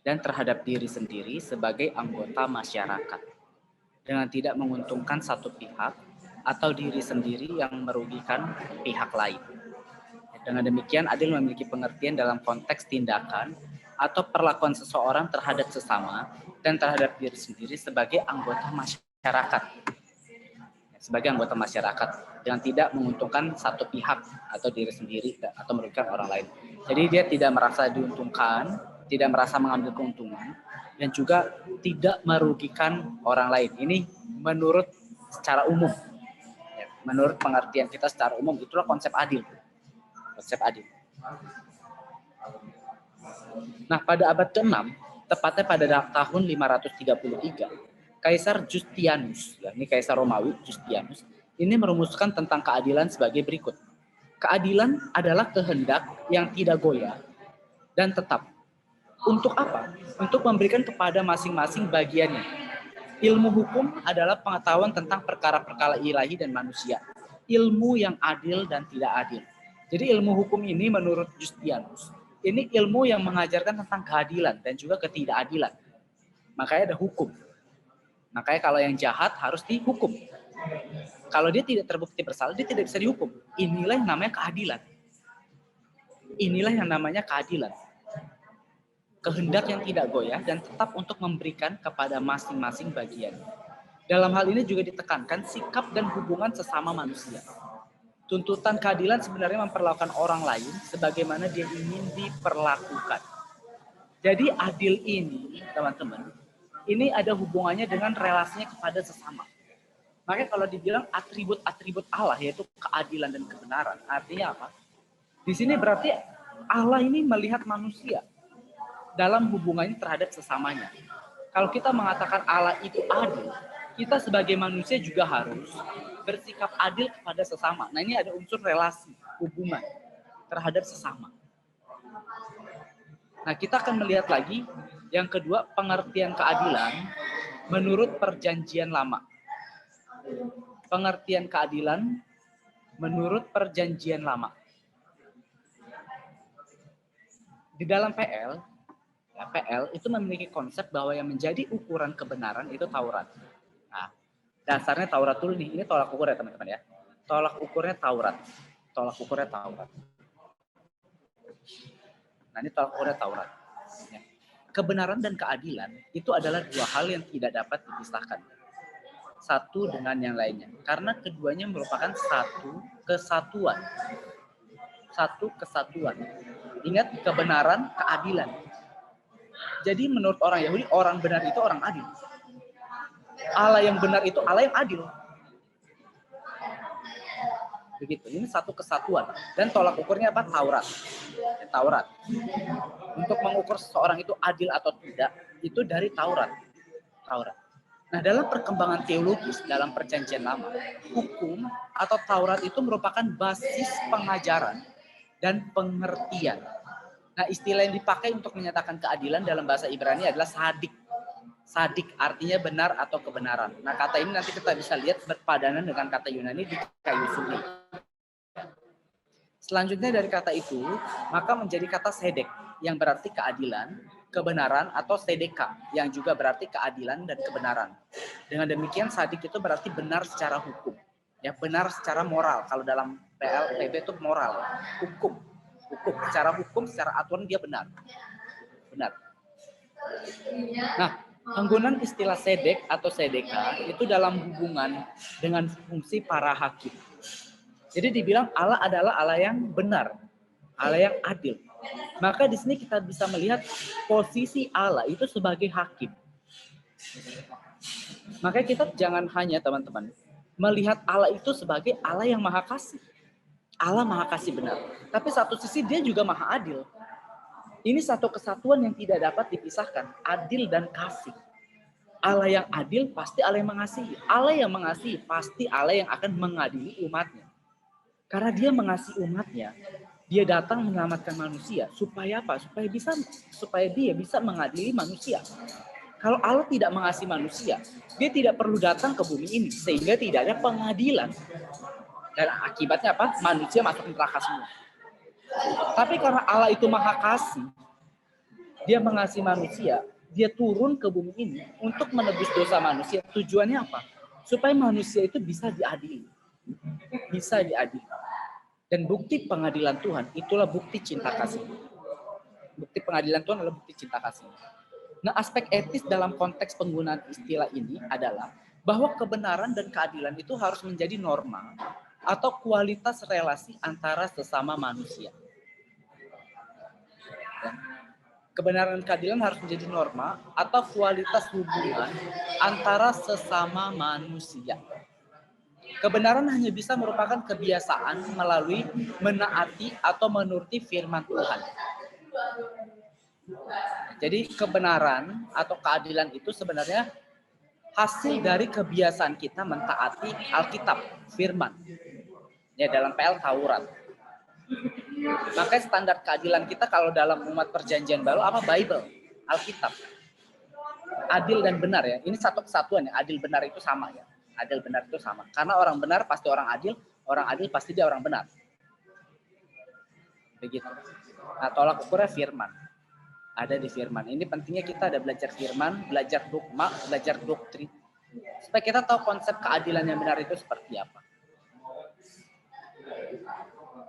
dan terhadap diri sendiri sebagai anggota masyarakat dengan tidak menguntungkan satu pihak atau diri sendiri yang merugikan pihak lain. Dengan demikian, adil memiliki pengertian dalam konteks tindakan atau perlakuan seseorang terhadap sesama dan terhadap diri sendiri sebagai anggota masyarakat. Sebagai anggota masyarakat dengan tidak menguntungkan satu pihak atau diri sendiri atau merugikan orang lain. Jadi dia tidak merasa diuntungkan, tidak merasa mengambil keuntungan, dan juga tidak merugikan orang lain. Ini menurut secara umum. Ya, menurut pengertian kita secara umum, itulah konsep adil. Konsep adil. Nah, pada abad ke-6, tepatnya pada tahun 533, Kaisar Justianus, ya, ini Kaisar Romawi Justianus, ini merumuskan tentang keadilan sebagai berikut. Keadilan adalah kehendak yang tidak goyah dan tetap. Untuk apa? Untuk memberikan kepada masing-masing bagiannya. Ilmu hukum adalah pengetahuan tentang perkara-perkara ilahi dan manusia. Ilmu yang adil dan tidak adil. Jadi ilmu hukum ini menurut Justianus, ini ilmu yang mengajarkan tentang keadilan dan juga ketidakadilan. Makanya ada hukum. Makanya kalau yang jahat harus dihukum. Kalau dia tidak terbukti bersalah, dia tidak bisa dihukum. Inilah yang namanya keadilan. Inilah yang namanya keadilan. kehendak yang tidak goyah, dan tetap untuk memberikan kepada masing-masing bagian. Dalam hal ini juga ditekankan sikap dan hubungan sesama manusia. Tuntutan keadilan sebenarnya memperlakukan orang lain sebagaimana dia ingin diperlakukan. Jadi adil ini, teman-teman, ini ada hubungannya dengan relasinya kepada sesama. Makanya kalau dibilang atribut-atribut Allah, yaitu keadilan dan kebenaran, artinya apa? Di sini berarti Allah ini melihat manusia dalam hubungannya terhadap sesamanya. Kalau kita mengatakan Allah itu adil, kita sebagai manusia juga harus bersikap adil kepada sesama. Nah, ini ada unsur relasi, hubungan terhadap sesama. Nah, kita akan melihat lagi yang kedua, pengertian keadilan menurut Perjanjian Lama. Pengertian keadilan menurut Perjanjian Lama. Di dalam PL itu memiliki konsep bahwa yang menjadi ukuran kebenaran itu Taurat. Nah, dasarnya Taurat dulu nih. Ini tolak ukur ya teman-teman ya. Tolak ukurnya Taurat. Nah, ini tolak ukurnya Taurat. Ya. Kebenaran dan keadilan itu adalah dua hal yang tidak dapat dipisahkan satu dengan yang lainnya. Karena keduanya merupakan satu kesatuan. Ingat, kebenaran, keadilan. Jadi menurut orang Yahudi, orang benar itu orang adil. Allah yang benar itu Allah yang adil. Begitu. Ini satu kesatuan. Dan tolak ukurnya apa? Taurat. Untuk mengukur seseorang itu adil atau tidak, itu dari Taurat. Nah, dalam perkembangan teologis dalam Perjanjian Lama, hukum atau Taurat itu merupakan basis pengajaran dan pengertian. Nah, istilah yang dipakai untuk menyatakan keadilan dalam bahasa Ibrani adalah sadik. Sadik artinya benar atau kebenaran. Nah, kata ini nanti kita bisa lihat berpadanan dengan kata Yunani di kayu suli. Selanjutnya dari kata itu, maka menjadi kata sedek yang berarti keadilan, kebenaran, atau sedeka yang juga berarti keadilan dan kebenaran. Dengan demikian sadik itu berarti benar secara hukum. Ya, benar secara moral. Kalau dalam PLTB itu moral, hukum, secara aturan dia benar. Nah, penggunaan istilah sedek atau sedeka itu dalam hubungan dengan fungsi para hakim. Jadi dibilang Allah adalah Allah yang benar, Allah yang adil. Maka di sini kita bisa melihat posisi Allah itu sebagai hakim. Maka kita jangan hanya teman-teman melihat Allah itu sebagai Allah yang maha kasih. Allah maha kasih benar. Tapi satu sisi dia juga maha adil. Ini satu kesatuan yang tidak dapat dipisahkan. Adil dan kasih. Allah yang adil pasti Allah yang mengasihi. Allah yang mengasihi pasti Allah yang akan mengadili umatnya. Karena dia mengasihi umatnya, dia datang menyelamatkan manusia. Supaya apa? Supaya dia bisa mengadili manusia. Kalau Allah tidak mengasihi manusia, dia tidak perlu datang ke bumi ini. Sehingga tidak ada pengadilan. Dan akibatnya apa? Manusia masuk neraka semua. Tapi karena Allah itu maha kasih, dia mengasihi manusia, dia turun ke bumi ini untuk menebus dosa manusia. Tujuannya apa? Supaya manusia itu bisa diadili. Dan bukti pengadilan Tuhan itulah bukti cinta kasih. Bukti pengadilan Tuhan adalah bukti cinta kasih. Nah, aspek etis dalam konteks penggunaan istilah ini adalah bahwa kebenaran dan keadilan itu harus menjadi norma atau kualitas relasi antara sesama manusia. Kebenaran dan keadilan harus menjadi norma atau kualitas hubungan antara sesama manusia. Kebenaran hanya bisa merupakan kebiasaan melalui menaati atau menuruti firman Tuhan. Jadi kebenaran atau keadilan itu sebenarnya hasil dari kebiasaan kita mentaati Alkitab, firman. Ya, dalam PL Taurat. Makanya standar keadilan kita kalau dalam umat perjanjian baru apa? Bible, Alkitab. Adil dan benar ya. Ini satu kesatuan ya. Adil benar itu sama ya. Adil benar itu sama. Karena orang benar pasti orang adil pasti dia orang benar. Begitu. Nah, tolak ukurnya firman. Ada di firman. Ini pentingnya kita ada belajar firman, belajar dogma, belajar doktrin. Supaya kita tahu konsep keadilan yang benar itu seperti apa.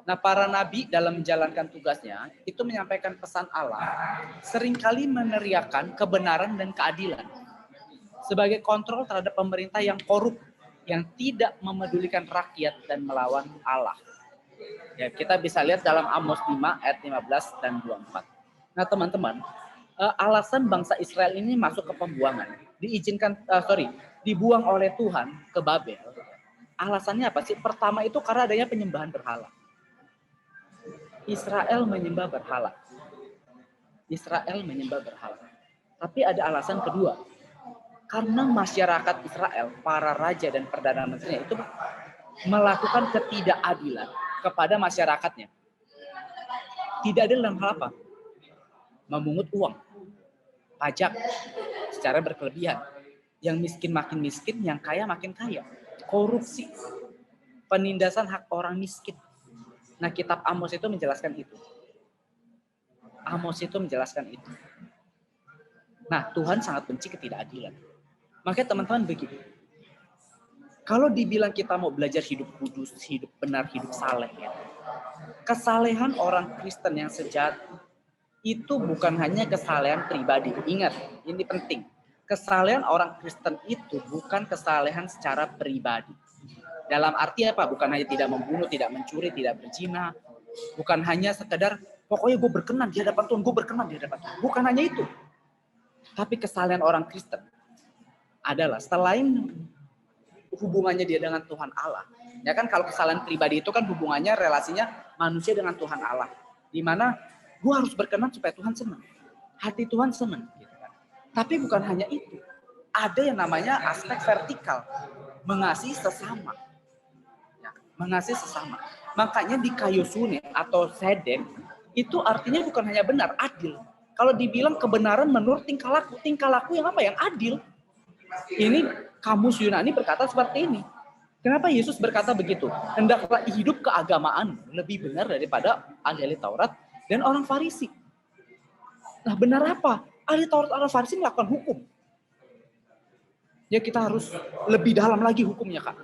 Nah, para nabi dalam menjalankan tugasnya itu menyampaikan pesan Allah, seringkali meneriakan kebenaran dan keadilan sebagai kontrol terhadap pemerintah yang korup, yang tidak memedulikan rakyat dan melawan Allah. Ya, kita bisa lihat dalam Amos 5 ayat 15 dan 24. Nah, teman-teman, alasan bangsa Israel ini masuk ke pembuangan, dibuang oleh Tuhan ke Babel. Alasannya apa sih? Pertama itu karena adanya penyembahan berhala. Israel menyembah berhala. Israel menyembah berhala. Tapi ada alasan kedua. Karena masyarakat Israel, para raja dan perdana menterinya itu melakukan ketidakadilan kepada masyarakatnya. Tidak adil dalam hal apa? Memungut uang, pajak secara berkelebihan. Yang miskin makin miskin, yang kaya makin kaya. Korupsi, penindasan hak orang miskin. Nah, kitab Amos itu menjelaskan itu. Amos itu menjelaskan itu. Nah, Tuhan sangat benci ketidakadilan. Makanya teman-teman begini. Kalau dibilang kita mau belajar hidup kudus, hidup benar, hidup saleh, ya. Kesalehan orang Kristen yang sejati itu bukan hanya kesalehan pribadi. Ingat, ini penting. Kesalehan orang Kristen itu bukan kesalehan secara pribadi. Dalam arti apa? Bukan hanya tidak membunuh, tidak mencuri, tidak berzina. Bukan hanya sekedar, pokoknya gue berkenan di hadapan Tuhan, gue berkenan di hadapan Tuhan. Bukan hanya itu. Tapi kesalehan orang Kristen adalah selain hubungannya dia dengan Tuhan Allah. Ya kan, kalau kesalahan pribadi itu kan hubungannya, relasinya manusia dengan Tuhan Allah. Di mana gue harus berkenan supaya Tuhan senang. Hati Tuhan senang. Gitu kan. Tapi bukan hanya itu. Ada yang namanya aspek vertikal. Mengasihi sesama. Mengasihi sesama. Makanya di Kayosune atau Sedek itu artinya bukan hanya benar, adil. Kalau dibilang kebenaran menurut tingkah laku yang apa? Yang adil. Ini kamus Yunani berkata seperti ini. Kenapa Yesus berkata begitu? Hendaklah hidup keagamaan lebih benar daripada ahli Taurat dan orang Farisi. Nah, benar apa? Ahli Taurat, orang Farisi melakukan hukum. Ya, kita harus lebih dalam lagi hukumnya, Kak.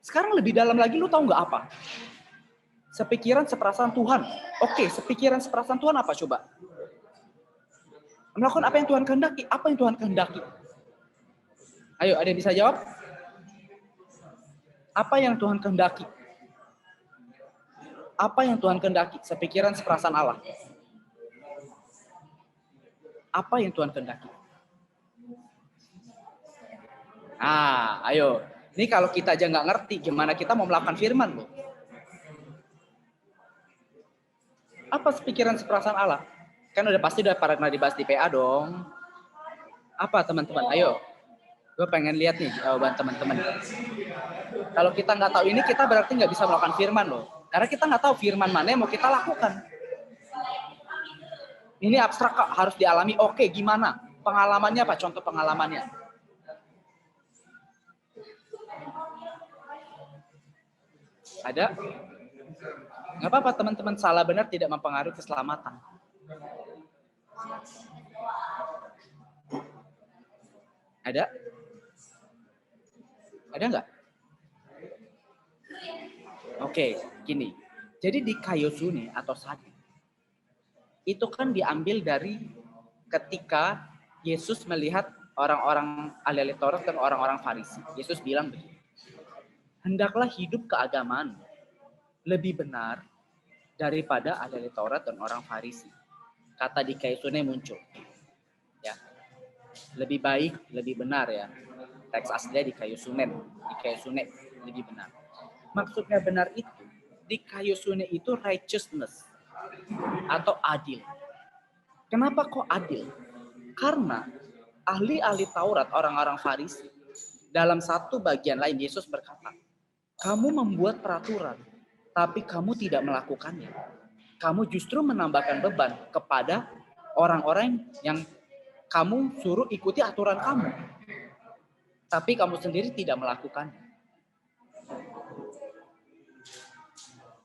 Sekarang lebih dalam lagi, lu tahu nggak apa? Sepikiran seperasaan Tuhan. Oke, sepikiran seperasaan Tuhan apa coba? Melakukan apa yang Tuhan kehendaki. Apa yang Tuhan kehendaki? Ayo, ada yang bisa jawab? Apa yang Tuhan kehendaki? Apa yang Tuhan kehendaki? Sepikiran seperasaan Allah. Apa yang Tuhan kehendaki? Ayo. Ini kalau kita aja nggak ngerti, gimana kita mau melakukan firman loh? Apa sepikiran seperasaan Allah? Kan udah pasti udah pernah dibahas di PA dong. Apa teman-teman? Ayo. Gue pengen lihat nih jawaban teman-teman. Kalau kita nggak tahu ini, kita berarti nggak bisa melakukan firman loh. Karena kita nggak tahu firman mana yang mau kita lakukan. Ini abstrak, Kak, harus dialami. Oke, gimana? Pengalamannya apa? Contoh pengalamannya. Ada? Nggak apa-apa teman-teman, salah benar tidak mempengaruhi keselamatan. Ada? Ada nggak? Oke, gini. Jadi di Kayosune atau Sadi, itu kan diambil dari ketika Yesus melihat orang-orang ahli Taurat dan orang-orang Farisi. Yesus bilang begini. Hendaklah hidup keagamaan lebih benar daripada ahli Taurat dan orang Farisi. Kata di Kayosune muncul. Ya. Lebih baik, lebih benar ya. Teks aslinya di Kayosune lebih benar. Maksudnya benar itu, di Kayosune itu righteousness atau adil. Kenapa kok adil? Karena ahli-ahli Taurat, orang-orang Farisi, dalam satu bagian lain Yesus berkata, kamu membuat peraturan, tapi kamu tidak melakukannya. Kamu justru menambahkan beban kepada orang-orang yang kamu suruh ikuti aturan kamu. Tapi kamu sendiri tidak melakukannya.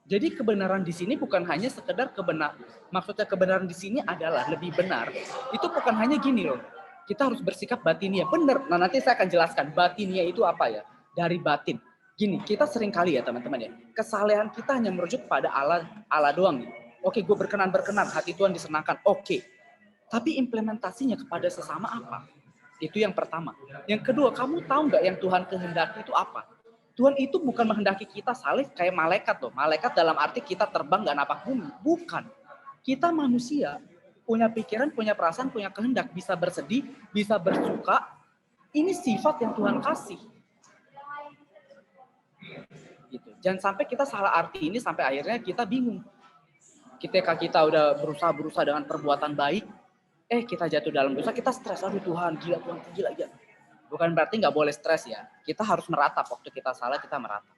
Jadi kebenaran di sini bukan hanya sekedar maksudnya kebenaran di sini adalah lebih benar. Itu bukan hanya gini loh. Kita harus bersikap batinia. Benar. Nah, nanti saya akan jelaskan batinia itu apa ya. Dari batin. Gini, kita sering kali ya teman-teman ya, kesalehan kita hanya merujuk pada Allah doang nih. Oke, gue berkenan, hati Tuhan disenangkan. Oke, tapi implementasinya kepada sesama apa? Itu yang pertama. Yang kedua, kamu tahu nggak yang Tuhan kehendaki itu apa? Tuhan itu bukan menghendaki kita saleh kayak malaikat loh. Malaikat dalam arti kita terbang nggak napak bumi. Bukan. Kita manusia, punya pikiran, punya perasaan, punya kehendak. Bisa bersedih, bisa bersuka. Ini sifat yang Tuhan kasih. Gitu. Jangan sampai kita salah arti ini sampai akhirnya kita bingung. Ketika kita udah berusaha dengan perbuatan baik, kita jatuh dalam dosa, kita stres. Aduh Tuhan, gila. Bukan berarti nggak boleh stres ya. Kita harus meratap. Waktu kita salah, kita meratap.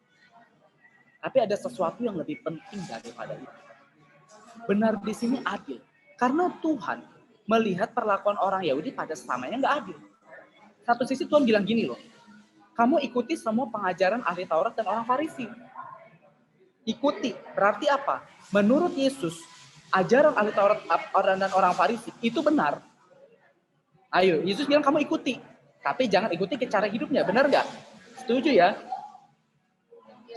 Tapi ada sesuatu yang lebih penting daripada itu. Benar di sini adil. Karena Tuhan melihat perlakuan orang Yahudi pada sesamanya nggak adil. Satu sisi Tuhan bilang gini loh, kamu ikuti semua pengajaran ahli Taurat dan orang Farisi. Ikuti, berarti apa? Menurut Yesus, ajaran ahli Taurat dan orang Farisi itu benar. Ayo, Yesus bilang kamu ikuti. Tapi jangan ikuti ke cara hidupnya, benar nggak? Setuju ya?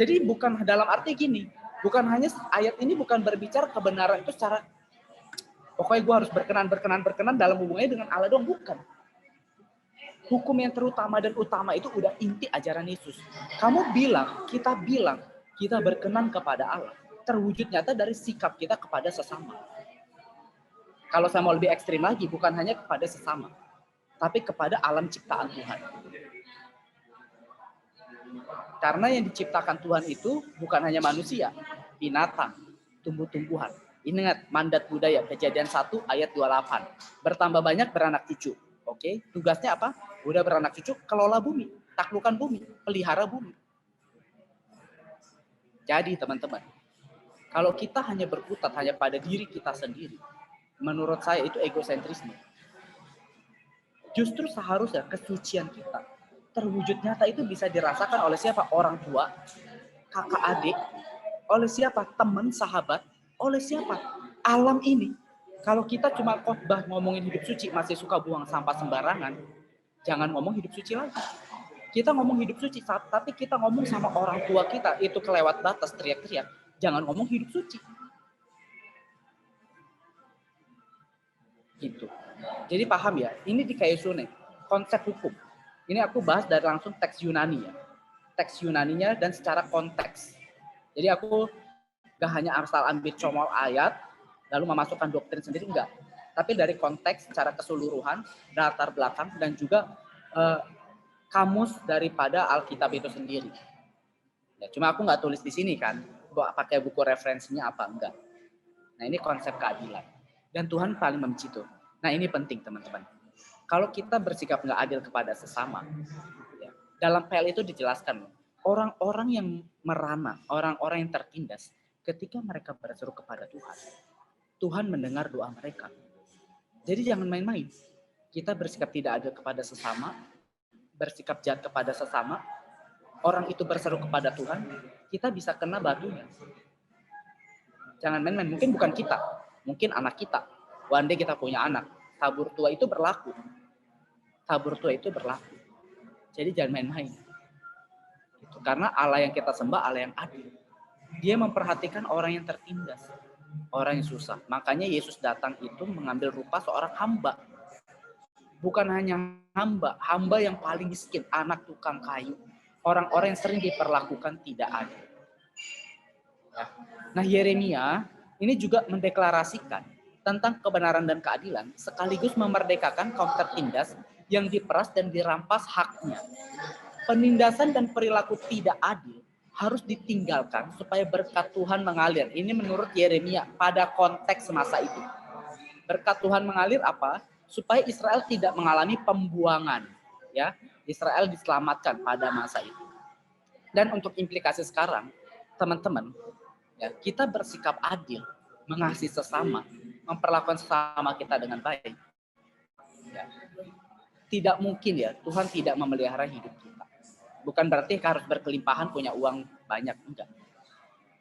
Jadi bukan dalam arti gini, bukan hanya ayat ini bukan berbicara kebenaran itu secara, pokoknya gue harus berkenan dalam hubungannya dengan Allah doang, bukan. Hukum yang terutama dan utama itu udah inti ajaran Yesus. Kita berkenan kepada Allah. Terwujud nyata dari sikap kita kepada sesama. Kalau saya mau lebih ekstrim lagi, bukan hanya kepada sesama, tapi kepada alam ciptaan Tuhan. Karena yang diciptakan Tuhan itu bukan hanya manusia, binatang, tumbuh-tumbuhan. Ingat mandat budaya, Kejadian 1 ayat 28. Bertambah banyak beranak cucu. Oke, tugasnya apa? Udah beranak cucu, kelola bumi, taklukkan bumi, pelihara bumi. Jadi teman-teman, kalau kita hanya berkutat hanya pada diri kita sendiri, menurut saya itu egosentrisme. Justru seharusnya kesucian kita terwujud nyata itu bisa dirasakan oleh siapa? Orang tua, kakak adik, oleh siapa? Teman, sahabat, oleh siapa? Alam ini. Kalau kita cuma khotbah ngomongin hidup suci, masih suka buang sampah sembarangan, jangan ngomong hidup suci lagi. Kita ngomong hidup suci, tapi kita ngomong sama orang tua kita, itu kelewat batas, teriak-teriak. Jangan ngomong hidup suci. Gitu. Jadi paham ya, ini di Kaisune, konsep hukum. Ini aku bahas dari langsung teks Yunani ya. Teks Yunaninya dan secara konteks. Jadi aku gak hanya asal ambil comol ayat, lalu memasukkan doktrin sendiri, enggak. Tapi dari konteks secara keseluruhan, latar belakang, dan juga kamus daripada Alkitab itu sendiri. Ya, cuma aku nggak tulis di sini kan, pakai buku referensinya apa, enggak. Nah ini konsep keadilan. Dan Tuhan paling membenci itu. Nah ini penting teman-teman. Kalau kita bersikap nggak adil kepada sesama, ya, dalam PL itu dijelaskan, orang-orang yang merana, orang-orang yang tertindas, ketika mereka berseru kepada Tuhan, Tuhan mendengar doa mereka. Jadi jangan main-main. Kita bersikap tidak adil kepada sesama, bersikap jahat kepada sesama, orang itu berseru kepada Tuhan, kita bisa kena batunya. Jangan main-main. Mungkin bukan kita, mungkin anak kita. One day kita punya anak. Tabur tua itu berlaku. Jadi jangan main-main. Gitu. Karena Allah yang kita sembah, Allah yang adil. Dia memperhatikan orang yang tertindas, orang yang susah. Makanya Yesus datang itu mengambil rupa seorang hamba. Bukan hanya hamba yang paling miskin, anak tukang kayu. Orang-orang yang sering diperlakukan tidak adil. Ya. Nah Yeremia ini juga mendeklarasikan tentang kebenaran dan keadilan, sekaligus memerdekakan kaum tertindas yang diperas dan dirampas haknya. Penindasan dan perilaku tidak adil harus ditinggalkan supaya berkat Tuhan mengalir. Ini menurut Yeremia pada konteks masa itu. Berkat Tuhan mengalir apa? Supaya Israel tidak mengalami pembuangan. Ya, Israel diselamatkan pada masa itu. Dan untuk implikasi sekarang, teman-teman, ya, kita bersikap adil, mengasihi sesama, memperlakukan sesama kita dengan baik. Ya. Tidak mungkin ya Tuhan tidak memelihara hidup kita. Bukan berarti harus berkelimpahan punya uang banyak, enggak.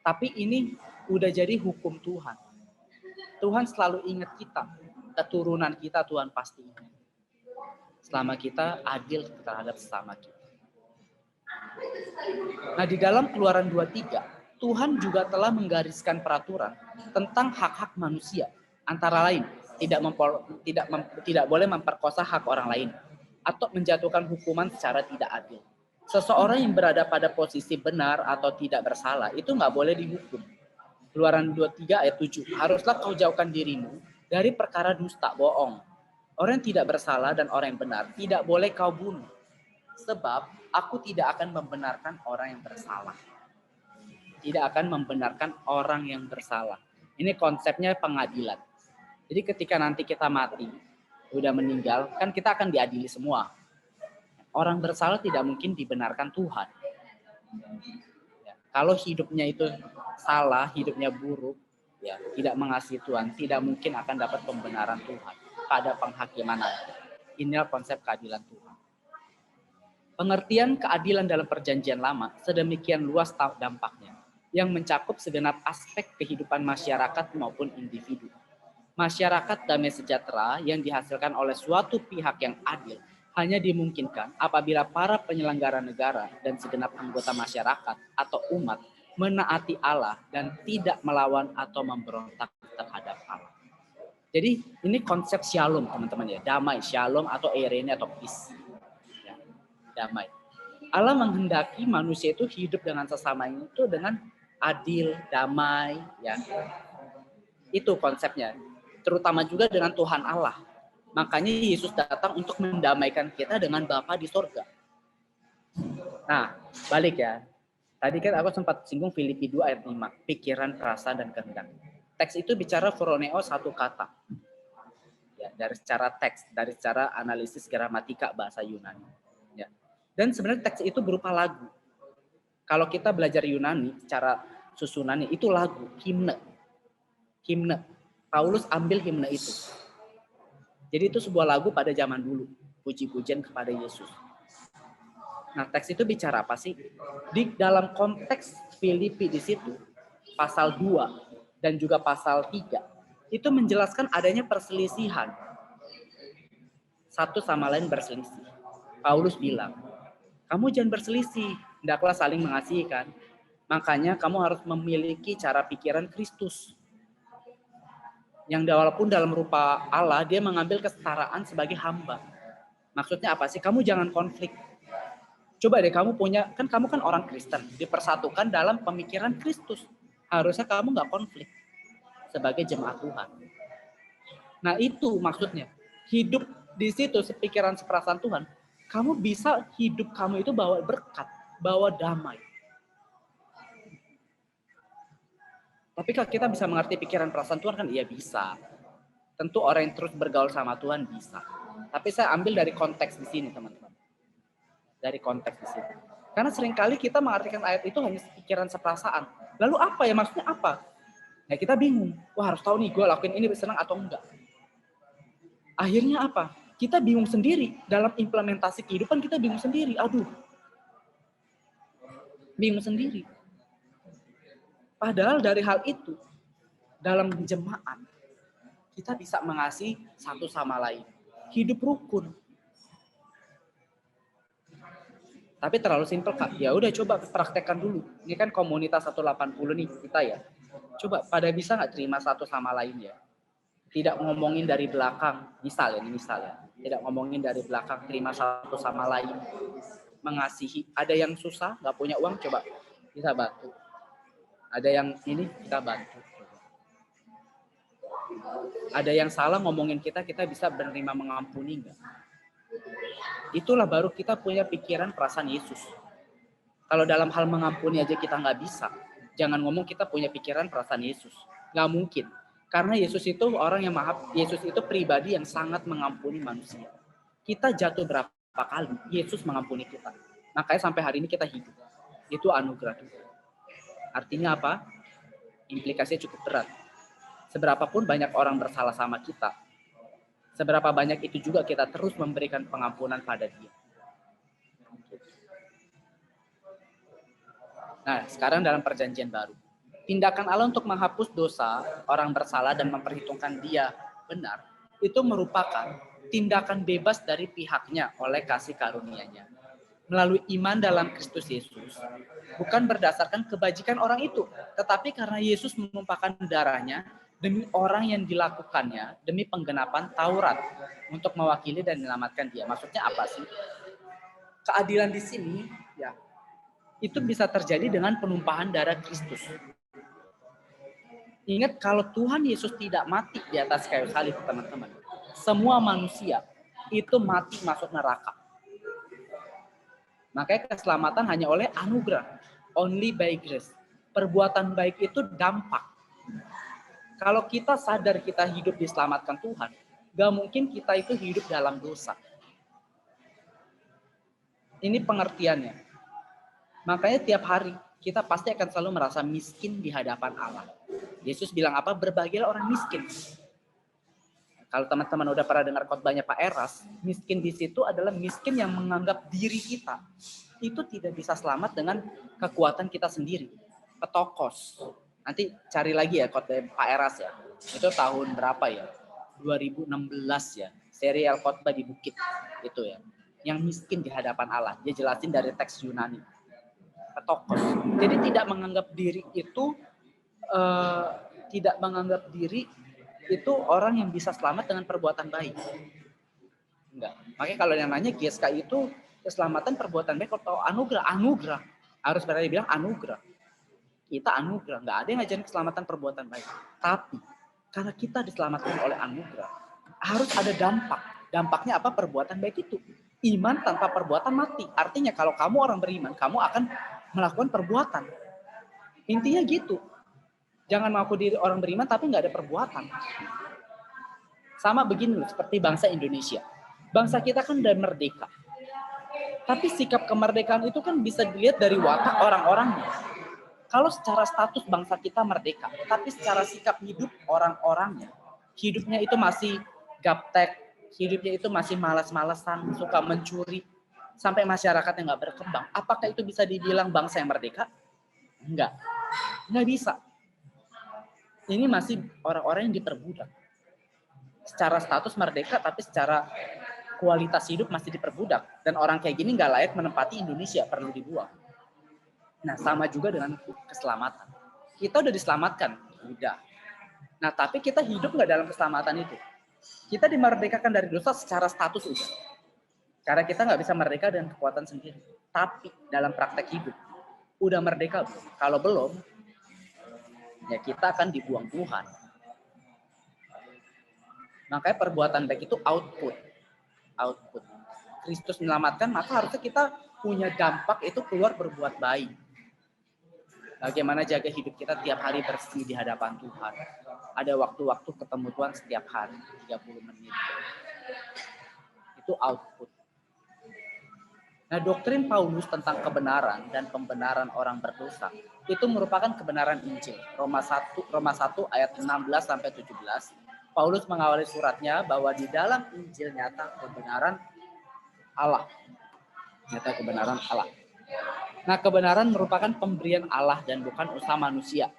Tapi ini udah jadi hukum Tuhan. Tuhan selalu ingat kita, keturunan kita Tuhan pasti ingat. Selama kita adil terhadap sesama kita. Nah, di dalam Keluaran 23, Tuhan juga telah menggariskan peraturan tentang hak-hak manusia. Antara lain, tidak boleh memperkosa hak orang lain atau menjatuhkan hukuman secara tidak adil. Seseorang yang berada pada posisi benar atau tidak bersalah itu nggak boleh dihukum. Keluaran 23 ayat 7, haruslah kau jauhkan dirimu dari perkara dusta, bohong. Orang yang tidak bersalah dan orang yang benar tidak boleh kau bunuh. Sebab aku tidak akan membenarkan orang yang bersalah. Tidak akan membenarkan orang yang bersalah. Ini konsepnya pengadilan. Jadi ketika nanti kita mati, udah meninggal, kan kita akan diadili semua. Orang bersalah tidak mungkin dibenarkan Tuhan. Ya, kalau hidupnya itu salah, hidupnya buruk, ya tidak mengasihi Tuhan, tidak mungkin akan dapat pembenaran Tuhan pada penghakiman nanti. Inilah konsep keadilan Tuhan. Pengertian keadilan dalam Perjanjian Lama sedemikian luas dampaknya, yang mencakup segenap aspek kehidupan masyarakat maupun individu. Masyarakat damai sejahtera yang dihasilkan oleh suatu pihak yang adil hanya dimungkinkan apabila para penyelenggara negara dan segenap anggota masyarakat atau umat menaati Allah dan tidak melawan atau memberontak terhadap Allah. Jadi ini konsep shalom, teman-teman ya, damai, shalom atau eirene atau peace. Ya, damai. Allah menghendaki manusia itu hidup dengan sesamanya itu dengan adil, damai, ya. Itu konsepnya. Terutama juga dengan Tuhan Allah. Makanya Yesus datang untuk mendamaikan kita dengan Bapa di sorga. Nah, balik ya. Tadi kan aku sempat singgung Filipi 2 ayat 5. Pikiran, perasaan, dan kehendak. Teks itu bicara phroneo satu kata. Ya, dari secara teks, dari secara analisis gramatika bahasa Yunani. Ya. Dan sebenarnya teks itu berupa lagu. Kalau kita belajar Yunani secara susunannya, itu lagu, himne. Himne. Paulus ambil himne itu. Jadi itu sebuah lagu pada zaman dulu. Puji-pujian kepada Yesus. Nah, teks itu bicara apa sih? Di dalam konteks Filipi di situ, pasal 2 dan juga pasal 3, itu menjelaskan adanya perselisihan. Satu sama lain berselisih. Paulus bilang, kamu jangan berselisih, hendaklah saling mengasihi kan. Makanya kamu harus memiliki cara pikiran Kristus. Yang walaupun dalam rupa Allah, dia mengambil kesetaraan sebagai hamba. Maksudnya apa sih? Kamu jangan konflik. Coba deh kamu kamu kan orang Kristen, dipersatukan dalam pemikiran Kristus. Harusnya kamu nggak konflik sebagai jemaat Tuhan. Nah itu maksudnya. Hidup di situ sepikiran seperasaan Tuhan. Kamu bisa hidup kamu itu bawa berkat, bawa damai. Tapi kalau kita bisa mengerti pikiran perasaan Tuhan kan iya bisa. Tentu orang yang terus bergaul sama Tuhan bisa. Tapi saya ambil dari konteks di sini teman-teman. Dari konteks di sini. Karena seringkali kita mengartikan ayat itu hanya pikiran seperasaan. Lalu apa ya, maksudnya apa? Nah kita bingung. Wah harus tahu nih gue lakuin ini senang atau enggak. Akhirnya apa? Kita bingung sendiri. Dalam implementasi kehidupan kita bingung sendiri. Aduh. Bingung sendiri. Padahal dari hal itu, dalam jemaat, kita bisa mengasihi satu sama lain. Hidup rukun. Tapi terlalu simpel, Kak. Ya udah coba praktekkan dulu. Ini kan komunitas 180 nih kita ya. Coba pada bisa nggak terima satu sama lain ya? Tidak ngomongin dari belakang, misal ya. Tidak ngomongin dari belakang, terima satu sama lain. Mengasihi. Ada yang susah, nggak punya uang, coba bisa bantu. Ada yang ini kita bantu. Ada yang salah ngomongin kita bisa menerima mengampuni enggak? Itulah baru kita punya pikiran perasaan Yesus. Kalau dalam hal mengampuni aja kita nggak bisa, jangan ngomong kita punya pikiran perasaan Yesus. Nggak mungkin. Karena Yesus itu orang yang Yesus itu pribadi yang sangat mengampuni manusia. Kita jatuh berapa kali, Yesus mengampuni kita. Makanya sampai hari ini kita hidup. Itu anugerah Tuhan. Artinya apa? Implikasinya cukup berat. Seberapapun banyak orang bersalah sama kita, seberapa banyak itu juga kita terus memberikan pengampunan pada dia. Nah, sekarang dalam perjanjian baru. Tindakan Allah untuk menghapus dosa orang bersalah dan memperhitungkan dia benar, itu merupakan tindakan bebas dari pihaknya oleh kasih karunia-Nya. melalui iman dalam Kristus Yesus, bukan berdasarkan kebajikan orang itu, tetapi karena Yesus menumpahkan darahnya demi orang yang dilakukannya, demi penggenapan Taurat, untuk mewakili dan menyelamatkan dia. Maksudnya apa sih? Keadilan di sini, ya, itu bisa terjadi dengan penumpahan darah Kristus. Ingat, kalau Tuhan Yesus tidak mati di atas kayu salib, teman-teman, semua manusia itu mati masuk neraka. Makanya keselamatan hanya oleh anugerah, only by grace. Perbuatan baik itu dampak. Kalau kita sadar kita hidup diselamatkan Tuhan, gak mungkin kita itu hidup dalam dosa. Ini pengertiannya. Makanya tiap hari kita pasti akan selalu merasa miskin di hadapan Allah. Yesus bilang apa? Berbahagialah orang miskin. Kalau teman-teman udah pernah dengar khotbahnya Pak Eras, miskin di situ adalah miskin yang menganggap diri kita itu tidak bisa selamat dengan kekuatan kita sendiri. Petokos. Nanti cari lagi ya khotbah Pak Eras ya. Itu tahun berapa ya? 2016 ya. Serial khotbah di Bukit itu ya. Yang miskin di hadapan Allah. Dia jelasin dari teks Yunani. Petokos. Jadi tidak menganggap diri itu itu orang yang bisa selamat dengan perbuatan baik. Enggak. Makanya kalau yang nanya GSK itu keselamatan perbuatan baik atau anugerah? Anugerah. Harus berarti bilang anugerah. Kita anugerah. Enggak ada yang ngajarin keselamatan perbuatan baik. Tapi karena kita diselamatkan oleh anugerah, harus ada dampak. Dampaknya apa? Perbuatan baik itu. Iman tanpa perbuatan mati. Artinya kalau kamu orang beriman, kamu akan melakukan perbuatan. Intinya gitu. Jangan mengaku diri orang beriman tapi nggak ada perbuatan. Sama begini loh, seperti bangsa Indonesia. Bangsa kita kan udah merdeka. Tapi sikap kemerdekaan itu kan bisa dilihat dari watak orang-orangnya. Kalau secara status bangsa kita merdeka, tapi secara sikap hidup orang-orangnya, hidupnya itu masih gaptek, hidupnya itu masih malas-malesan, suka mencuri, sampai masyarakatnya nggak berkembang. Apakah itu bisa dibilang bangsa yang merdeka? Enggak bisa. Ini masih orang-orang yang diperbudak. Secara status merdeka, tapi secara kualitas hidup masih diperbudak. Dan orang kayak gini nggak layak menempati Indonesia, perlu dibuang. Nah, sama juga dengan keselamatan. Kita udah diselamatkan, udah. Nah, tapi kita hidup nggak dalam keselamatan itu. Kita dimerdekakan dari dosa secara status udah. Karena kita nggak bisa merdeka dengan kekuatan sendiri. Tapi dalam praktek hidup, udah merdeka belum? Kalau belum, ya kita akan dibuang Tuhan. Makanya perbuatan baik itu output. Kristus menyelamatkan, maka harusnya kita punya dampak itu keluar berbuat baik. Bagaimana jaga hidup kita tiap hari bersih di hadapan Tuhan. Ada waktu-waktu ketemu Tuhan setiap hari, 30 menit. Itu output. Nah, doktrin Paulus tentang kebenaran dan pembenaran orang berdosa itu merupakan kebenaran Injil. Roma 1 ayat 16 sampai 17. Paulus mengawali suratnya bahwa di dalam Injil nyata kebenaran Allah. Nyata kebenaran Allah. Nah, kebenaran merupakan pemberian Allah dan bukan usaha manusia.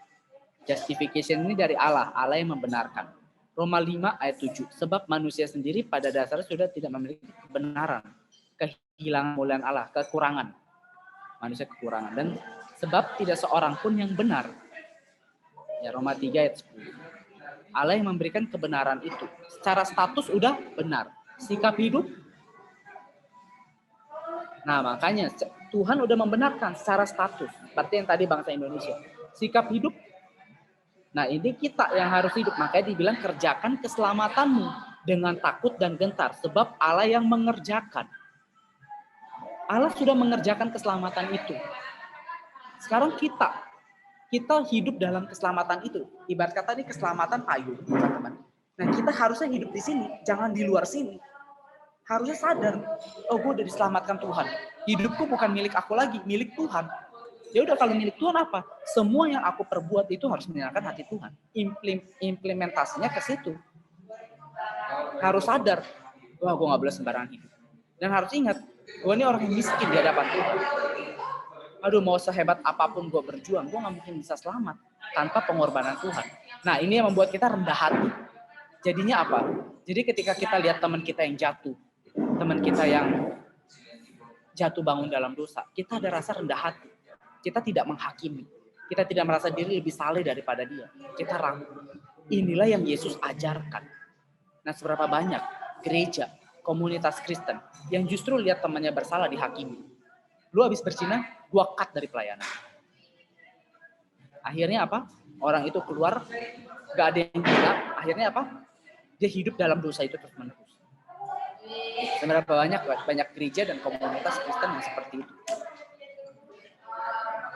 Justification ini dari Allah, Allah yang membenarkan. Roma 5 ayat 7. Sebab manusia sendiri pada dasarnya sudah tidak memiliki kebenaran. Kehilangan kemuliaan Allah, kekurangan. Manusia kekurangan. Dan sebab tidak seorang pun yang benar. Ya, Roma 3 ayat 10. Allah yang memberikan kebenaran itu. Secara status udah benar. Sikap hidup. Nah, makanya Tuhan udah membenarkan secara status. Seperti yang tadi bangsa Indonesia. Sikap hidup. Nah, ini kita yang harus hidup. Makanya dibilang kerjakan keselamatanmu dengan takut dan gentar. Sebab Allah yang mengerjakan. Allah sudah mengerjakan keselamatan itu. Sekarang kita hidup dalam keselamatan itu. Ibarat kata ini keselamatan payung, teman-teman. Nah, kita harusnya hidup di sini, jangan di luar sini. Harusnya sadar, oh, gue udah diselamatkan Tuhan. Hidupku bukan milik aku lagi, milik Tuhan. Ya udah, kalau milik Tuhan apa? Semua yang aku perbuat itu harus menyenangkan hati Tuhan. Implementasinya ke situ. Harus sadar, wah, gue nggak boleh sembarangan hidup. Dan harus ingat, gue ini orang yang miskin di hadapan Tuhan. Aduh, mau sehebat apapun gue berjuang, gue nggak mungkin bisa selamat tanpa pengorbanan Tuhan. Nah, ini yang membuat kita rendah hati. Jadinya apa? Jadi ketika kita lihat teman kita yang jatuh, teman kita yang jatuh bangun dalam dosa, kita ada rasa rendah hati. Kita tidak menghakimi. Kita tidak merasa diri lebih saleh daripada dia. Kita rangkul. Inilah yang Yesus ajarkan. Nah, seberapa banyak gereja, komunitas Kristen yang justru lihat temannya bersalah dihakimi. Lu habis berzina, gua cut dari pelayanan. Akhirnya apa? Orang itu keluar, gak ada yang gila. Akhirnya apa? Dia hidup dalam dosa itu terus-menerus. Seberapa banyak gereja dan komunitas Kristen yang seperti itu.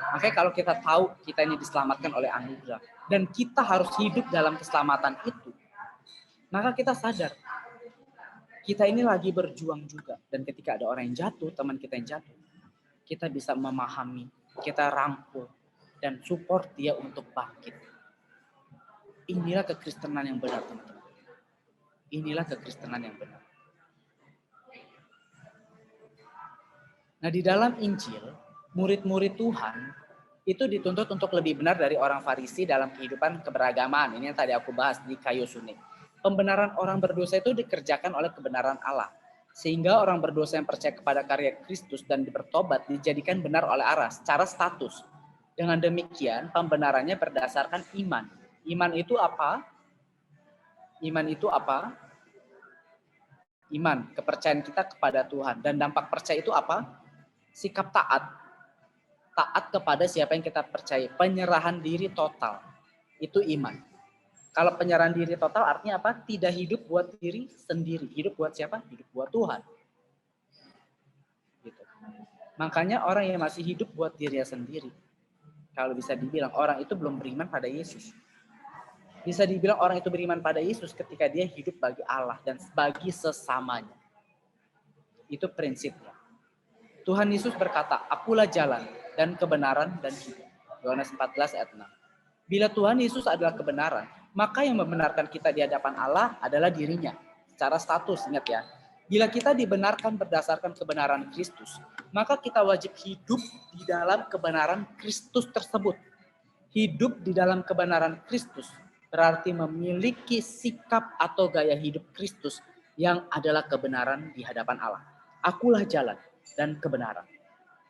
Makanya kalau kita tahu kita ini diselamatkan oleh anugerah dan kita harus hidup dalam keselamatan itu, maka kita sadar kita ini lagi berjuang juga. Dan ketika ada orang yang jatuh, teman kita yang jatuh, kita bisa memahami, kita rangkul dan support dia untuk bangkit. Inilah kekristenan yang benar, teman-teman. Inilah kekristenan yang benar. Nah, di dalam Injil, murid-murid Tuhan itu dituntut untuk lebih benar dari orang Farisi dalam kehidupan keberagamaan. Ini yang tadi aku bahas di kayu suning. Pembenaran orang berdosa itu dikerjakan oleh kebenaran Allah. Sehingga orang berdosa yang percaya kepada karya Kristus dan bertobat dijadikan benar oleh Allah secara status. Dengan demikian, pembenarannya berdasarkan iman. Iman itu apa? Iman itu apa? Iman, kepercayaan kita kepada Tuhan. Dan dampak percaya itu apa? Sikap taat. Taat kepada siapa yang kita percaya. Penyerahan diri total. Itu iman. Kalau penyerahan diri total artinya apa? Tidak hidup buat diri sendiri. Hidup buat siapa? Hidup buat Tuhan. Gitu. Makanya orang yang masih hidup buat dirinya sendiri, kalau bisa dibilang orang itu belum beriman pada Yesus. Bisa dibilang orang itu beriman pada Yesus ketika dia hidup bagi Allah dan bagi sesamanya. Itu prinsipnya. Tuhan Yesus berkata, akulah jalan dan kebenaran dan hidup. Yohanes 14 ayat 6. Bila Tuhan Yesus adalah kebenaran, maka yang membenarkan kita di hadapan Allah adalah dirinya. Secara status, ingat ya. Bila kita dibenarkan berdasarkan kebenaran Kristus, maka kita wajib hidup di dalam kebenaran Kristus tersebut. Hidup di dalam kebenaran Kristus berarti memiliki sikap atau gaya hidup Kristus yang adalah kebenaran di hadapan Allah. Akulah jalan dan kebenaran.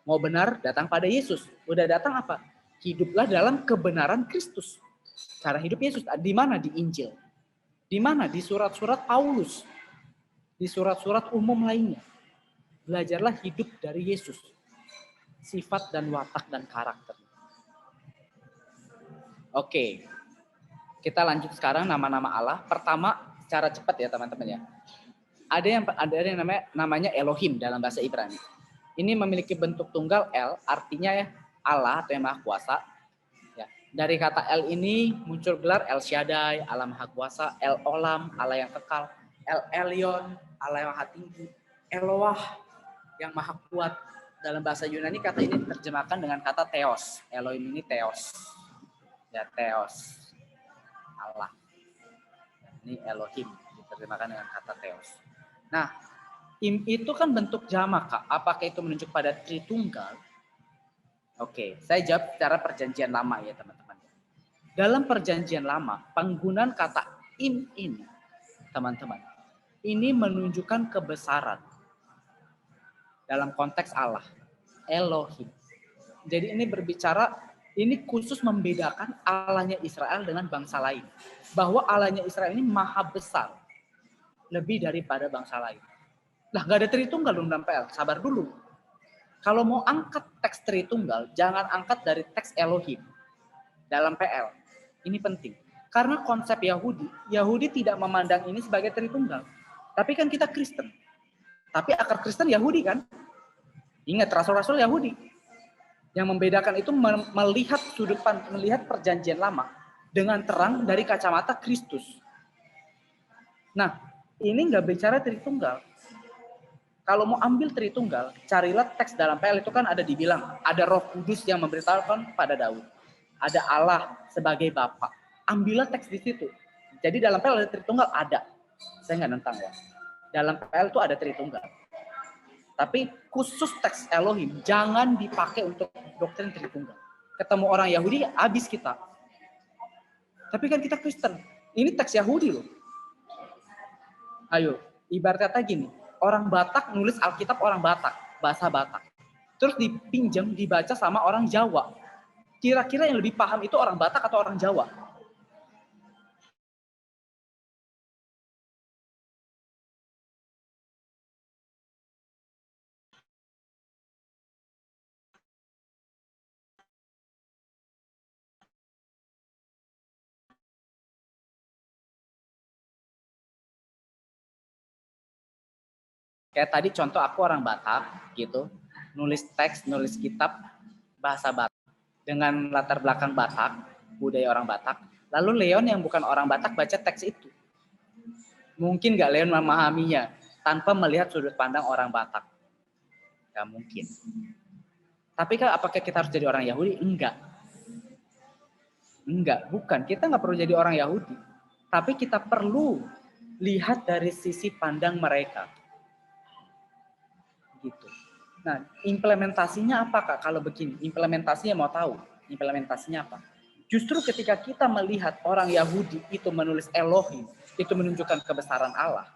Mau benar, datang pada Yesus. Udah datang apa? Hiduplah dalam kebenaran Kristus. Cara hidup Yesus di mana? Di Injil. Di mana? Di surat-surat Paulus. Di surat-surat umum lainnya. Belajarlah hidup dari Yesus. Sifat dan watak dan karakter. Oke. Kita lanjut sekarang nama-nama Allah. Pertama, secara cepat ya teman-teman ya. Ada yang namanya Elohim dalam bahasa Ibrani. Ini memiliki bentuk tunggal El, artinya ya Allah atau yang Maha Kuasa. Ya. Dari kata El ini muncul gelar El Shaddai, Allah Maha Kuasa, El Olam, Allah yang kekal, El Elyon, Allah yang Maha Tinggi, Eloah yang Maha Kuat. Dalam bahasa Yunani kata ini diterjemahkan dengan kata Theos. Elohim ini Theos. Ya, Theos. Allah. Ini Elohim diterjemahkan dengan kata Theos. Nah, itu kan bentuk jamak, Kak. Apakah itu menunjuk pada Tritunggal? Oke, saya jawab secara perjanjian lama ya, teman-teman. Dalam perjanjian lama, penggunaan kata im ini, teman-teman, ini menunjukkan kebesaran dalam konteks Allah, Elohim. Jadi ini berbicara, ini khusus membedakan Allahnya Israel dengan bangsa lain. Bahwa Allahnya Israel ini maha besar, lebih daripada bangsa lain. Lah, gak ada Tritunggal dong dalam PL. Sabar dulu. Kalau mau angkat teks Tritunggal, jangan angkat dari teks Elohim dalam PL. Ini penting. Karena konsep Yahudi tidak memandang ini sebagai Tritunggal. Tapi kan kita Kristen. Tapi akar Kristen Yahudi kan? Ingat, rasul-rasul Yahudi. Yang membedakan itu melihat perjanjian lama dengan terang dari kacamata Kristus. Nah, ini nggak bicara Tritunggal. Kalau mau ambil Tritunggal, carilah teks dalam PL itu kan ada dibilang, ada Roh Kudus yang memberitahukan pada Daud. Ada Allah sebagai Bapa. Ambillah teks di situ. Jadi dalam PL ada Tritunggal, ada. Saya nggak nentang ya. Dalam PL itu ada Tritunggal. Tapi khusus teks Elohim, jangan dipakai untuk doktrin Tritunggal. Ketemu orang Yahudi, habis kita. Tapi kan kita Kristen. Ini teks Yahudi loh. Ayo, ibarat kata gini. Orang Batak nulis Alkitab orang Batak. bahasa Batak. Terus dipinjam, dibaca sama orang Jawa. Kira-kira yang lebih paham itu orang Batak atau orang Jawa? Kayak tadi contoh aku orang Batak gitu, nulis teks, nulis kitab bahasa Batak dengan latar belakang Batak, budaya orang Batak. Lalu Leon yang bukan orang Batak baca teks itu. Mungkin nggak Leon memahaminya tanpa melihat sudut pandang orang Batak? Nggak mungkin. Tapi apakah kita harus jadi orang Yahudi? Enggak. Enggak, bukan. Kita nggak perlu jadi orang Yahudi. Tapi kita perlu lihat dari sisi pandang mereka. Gitu. Nah, implementasinya apa Kak? Kalau begini, implementasinya mau tahu, implementasinya apa? Justru ketika kita melihat orang Yahudi itu menulis Elohim, itu menunjukkan kebesaran Allah.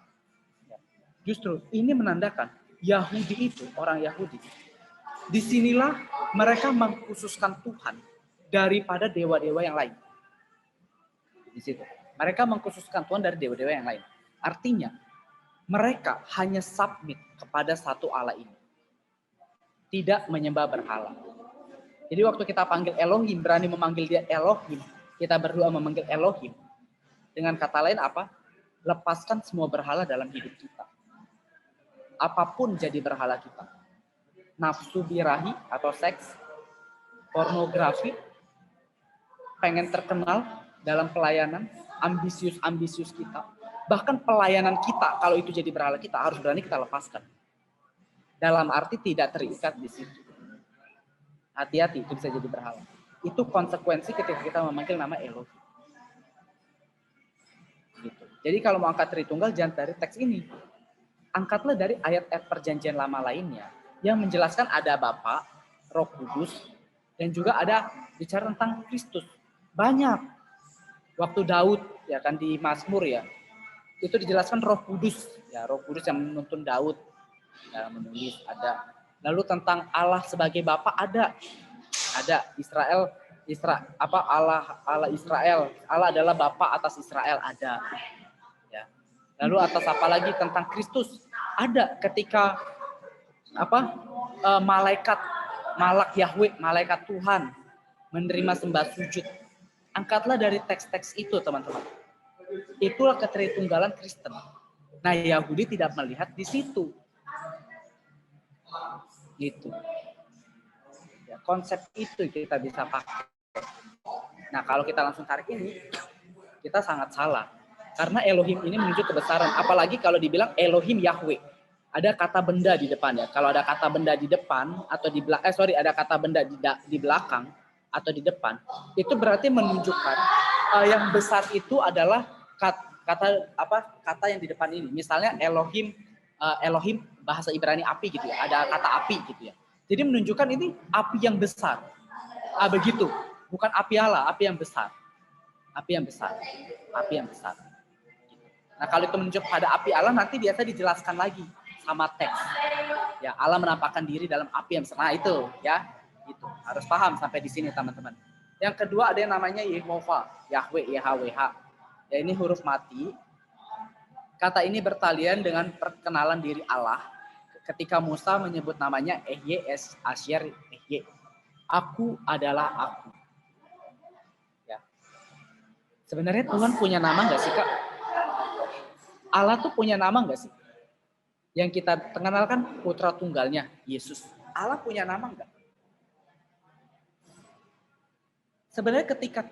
Justru ini menandakan Yahudi itu, orang Yahudi, disinilah mereka mengkhususkan Tuhan daripada dewa-dewa yang lain. Di situ. Mereka mengkhususkan Tuhan dari dewa-dewa yang lain. Artinya, mereka hanya submit kepada satu Allah ini. Tidak menyembah berhala. Jadi waktu kita panggil Elohim, berani memanggil dia Elohim, kita berdua memanggil Elohim. Dengan kata lain apa? Lepaskan semua berhala dalam hidup kita. Apapun jadi berhala kita. Nafsu birahi atau seks, pornografi, pengen terkenal dalam pelayanan, ambisius-ambisius kita. Bahkan pelayanan kita, kalau itu jadi berhala kita, harus berani kita lepaskan. Dalam arti tidak terikat di situ. Hati-hati, itu bisa jadi berhala. Itu konsekuensi ketika kita memanggil nama Elohim. Gitu. Jadi kalau mau angkat Tritunggal, jangan dari teks ini. Angkatlah dari ayat-ayat perjanjian lama lainnya, yang menjelaskan ada Bapa, Roh Kudus, dan juga ada bicara tentang Kristus. Banyak. Waktu Daud, ya kan di Mazmur ya, itu dijelaskan Roh Kudus, ya Roh Kudus yang menuntun Daud dalam menulis ada. Lalu tentang Allah sebagai Bapa ada Israel Allah Israel, Allah adalah Bapa atas Israel ada. Ya. Lalu atas apa lagi tentang Kristus ada ketika malak Yahweh, malaikat Tuhan menerima sembah sujud. Angkatlah dari teks-teks itu teman-teman. Itulah ketritunggalan Kristen. Nah, Yahudi tidak melihat di situ. Gitu. Ya, konsep itu kita bisa pakai. Nah, kalau kita langsung tarik ini, kita sangat salah. Karena Elohim ini menunjuk kebesaran. Apalagi kalau dibilang Elohim Yahweh. Ada kata benda di depan ya. Kalau ada kata benda di depan atau di belakang, ada kata benda di belakang atau di depan, itu berarti menunjukkan yang besar itu adalah kata yang di depan ini. Misalnya Elohim bahasa Ibrani api gitu ya. Ada kata api gitu ya. Jadi menunjukkan ini api yang besar. Begitu. Bukan api Allah, api yang besar. Api yang besar. Api yang besar. Nah, kalau itu menunjuk pada api Allah nanti biasa dijelaskan lagi sama teks. Ya, Allah menampakkan diri dalam api yang besar. Nah, itu ya. Itu harus paham sampai di sini teman-teman. Yang kedua ada yang namanya Yehovah, Yahweh, YHWH. Ya, ini huruf mati. Kata ini bertalian dengan perkenalan diri Allah ketika Musa menyebut namanya Ehye Asher Ehye. Aku adalah aku. Ya. Sebenarnya Tuhan punya nama nggak sih Kak? Allah tuh punya nama nggak sih? Yang kita kenalkan putra tunggalnya Yesus. Allah punya nama nggak? Sebenarnya ketika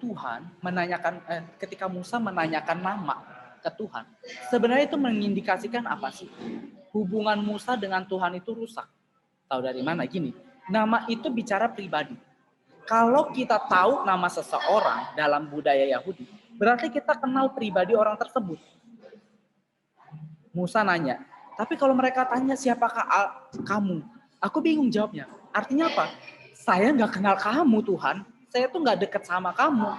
Musa menanyakan nama ke Tuhan, sebenarnya itu mengindikasikan apa sih? Hubungan Musa dengan Tuhan itu rusak. Tahu dari mana? Gini, nama itu bicara pribadi. Kalau kita tahu nama seseorang dalam budaya Yahudi, berarti kita kenal pribadi orang tersebut. Musa nanya, tapi kalau mereka tanya siapakah kamu? Aku bingung jawabnya. Artinya apa? Saya nggak kenal kamu Tuhan. Saya tuh nggak dekat sama kamu.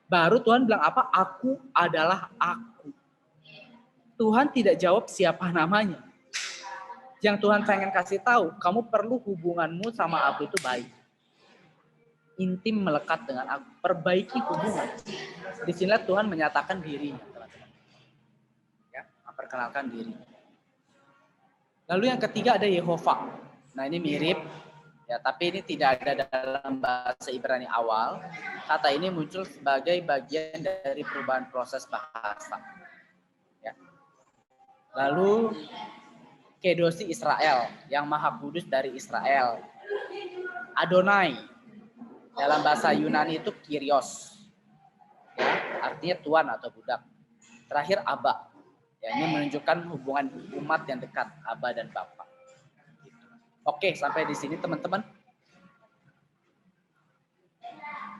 Baru Tuhan bilang apa? Aku adalah aku. Tuhan tidak jawab siapa namanya. Yang Tuhan pengen kasih tahu, kamu perlu hubunganmu sama aku itu baik. Intim melekat dengan aku. Perbaiki hubungan. Di sinilah Tuhan menyatakan dirinya, teman-teman. Ya, memperkenalkan diri. Lalu yang ketiga ada Yehova. Nah, ini mirip, ya, tapi ini tidak ada dalam bahasa Ibrani awal. Kata ini muncul sebagai bagian dari perubahan proses bahasa. Ya. Lalu Kedosi Israel, yang maha kudus dari Israel. Adonai, dalam bahasa Yunani itu Kyrios. Ya, artinya tuan atau budak. Terakhir Aba. Ya, ini menunjukkan hubungan umat yang dekat, Aba dan Bapa. Oke, sampai di sini teman-teman.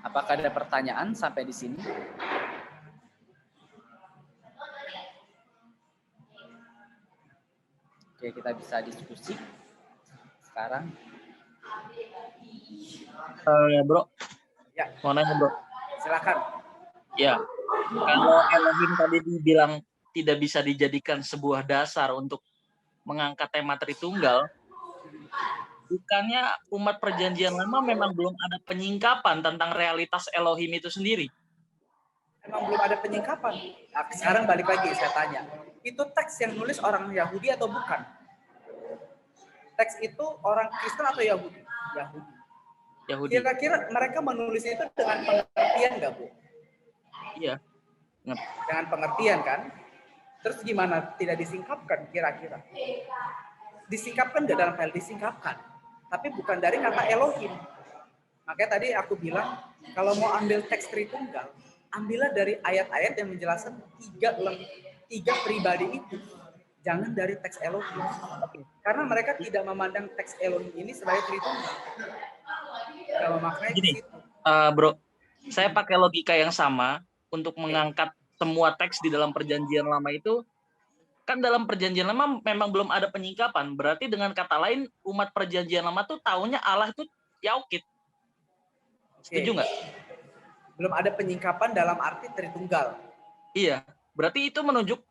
Apakah ada pertanyaan sampai di sini? Oke, kita bisa diskusi sekarang. Ya bro, Ya, mau nanya bro. silakan. Ya, kalau Elohim tadi dibilang tidak bisa dijadikan sebuah dasar untuk mengangkat tema Tritunggal, bukannya umat perjanjian lama memang belum ada penyingkapan tentang realitas Elohim itu sendiri? Emang belum ada penyingkapan. Nah, sekarang balik lagi saya tanya. Itu teks yang nulis orang Yahudi atau bukan? Teks itu orang Kristen atau Yahudi? Yahudi. Yahudi. Kira-kira mereka menulis itu dengan pengertian nggak, Bu? Iya. Dengan pengertian kan? Terus gimana tidak disingkapkan kira-kira? Disingkapkan nggak dalam hal disingkapkan? Tapi bukan dari kata Elohim. Makanya tadi aku bilang, kalau mau ambil teks Tritunggal, ambillah dari ayat-ayat yang menjelaskan tiga pribadi itu. Jangan dari teks Elohim. Karena mereka tidak memandang teks Elohim ini sebagai Tritunggal. Kalau maknanya Gini, bro, saya pakai logika yang sama untuk mengangkat semua teks di dalam perjanjian lama itu. Kan dalam perjanjian lama memang belum ada penyingkapan. Berarti dengan kata lain, umat perjanjian lama tuh taunya Allah itu Yaukit. Setuju nggak? Belum ada penyingkapan dalam arti Tritunggal. Iya, berarti itu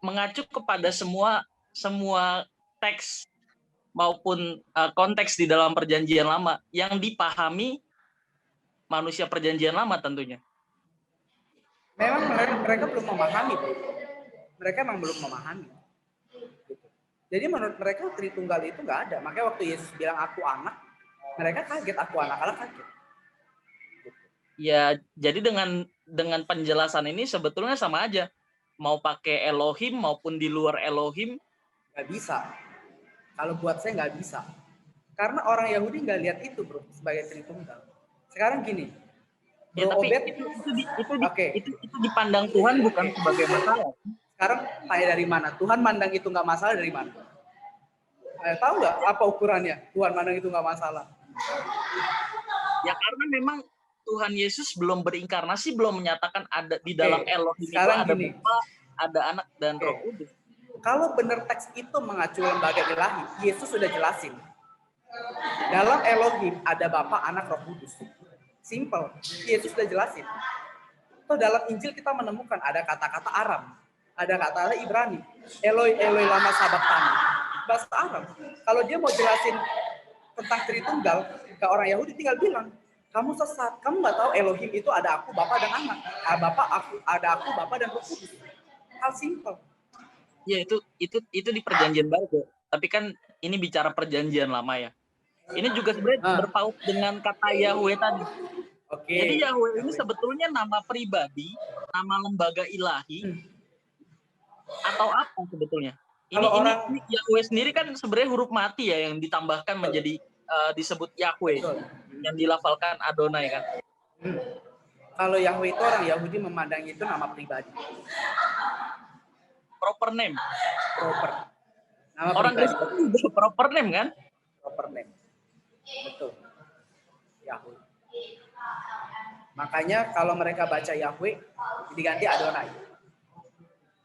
mengacu kepada semua teks maupun konteks di dalam perjanjian lama yang dipahami manusia perjanjian lama tentunya. Memang mereka belum memahami, Bro. Mereka memang belum memahami. Jadi menurut mereka Tritunggal itu nggak ada. Makanya waktu Yesus bilang aku anak, mereka kaget, aku anak, Allah kaget. Ya, jadi dengan penjelasan ini sebetulnya sama aja. Mau pakai Elohim maupun di luar Elohim. Nggak bisa. Kalau buat saya nggak bisa. Karena orang Yahudi nggak lihat itu, Bro, sebagai Tritunggal. Sekarang gini. Ya, tapi Obed, itu dipandang Tuhan bukan sebagai masalah. Sekarang tanya dari mana? Tuhan mandang itu nggak masalah dari mana? Tahu nggak apa ukurannya? Tuhan mandang itu nggak masalah. Ya karena memang Tuhan Yesus belum berinkarnasi, belum menyatakan ada di dalam Elohim itu ada Bapa, ada Anak dan Roh Kudus. Kalau benar teks itu mengacu lembaga ilahi, Yesus sudah jelasin. Dalam Elohim ada Bapa, Anak, Roh Kudus. Simple. Yesus sudah jelasin. Atau dalam Injil kita menemukan ada kata-kata Aram, ada kata Ibrani, Eloi Eloi lama sabachthani. Bahasa Arab. Kalau dia mau jelasin tentang Tritunggal ke orang Yahudi tinggal bilang, kamu sesat, kamu nggak tahu Elohim itu ada aku, Bapa dan Anak. Ada aku, Bapa dan Roh Kudus. Hal simple. Ya itu di perjanjian baru, tapi kan ini bicara perjanjian lama ya. Ini juga sebenarnya berpaut dengan kata Yahweh tadi. Jadi Yahweh ini sebetulnya nama pribadi, nama lembaga ilahi, atau apa sebetulnya? Ini Yahweh sendiri kan sebenarnya huruf mati ya yang ditambahkan menjadi disebut Yahweh, yang dilafalkan Adonai kan. Kalau Yahweh itu orang Yahudi memandang itu nama pribadi. Proper name. Proper. Nama orang Kristen juga proper name kan? Proper name. Betul. Yahweh. Makanya kalau mereka baca Yahweh diganti Adonai.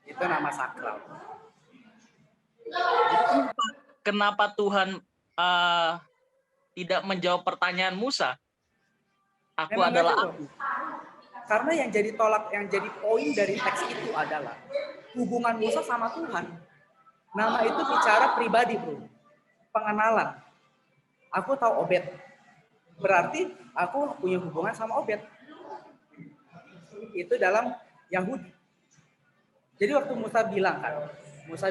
Itu nama sakral. Kenapa Tuhan tidak menjawab pertanyaan Musa? Aku Memang adalah aku. Karena yang jadi poin dari teks itu adalah hubungan Musa sama Tuhan. Nama itu bicara pribadi, Bro. pengenalan. Aku tahu Obed. Berarti aku punya hubungan sama Obed. Itu dalam Yahudi. Jadi waktu Musa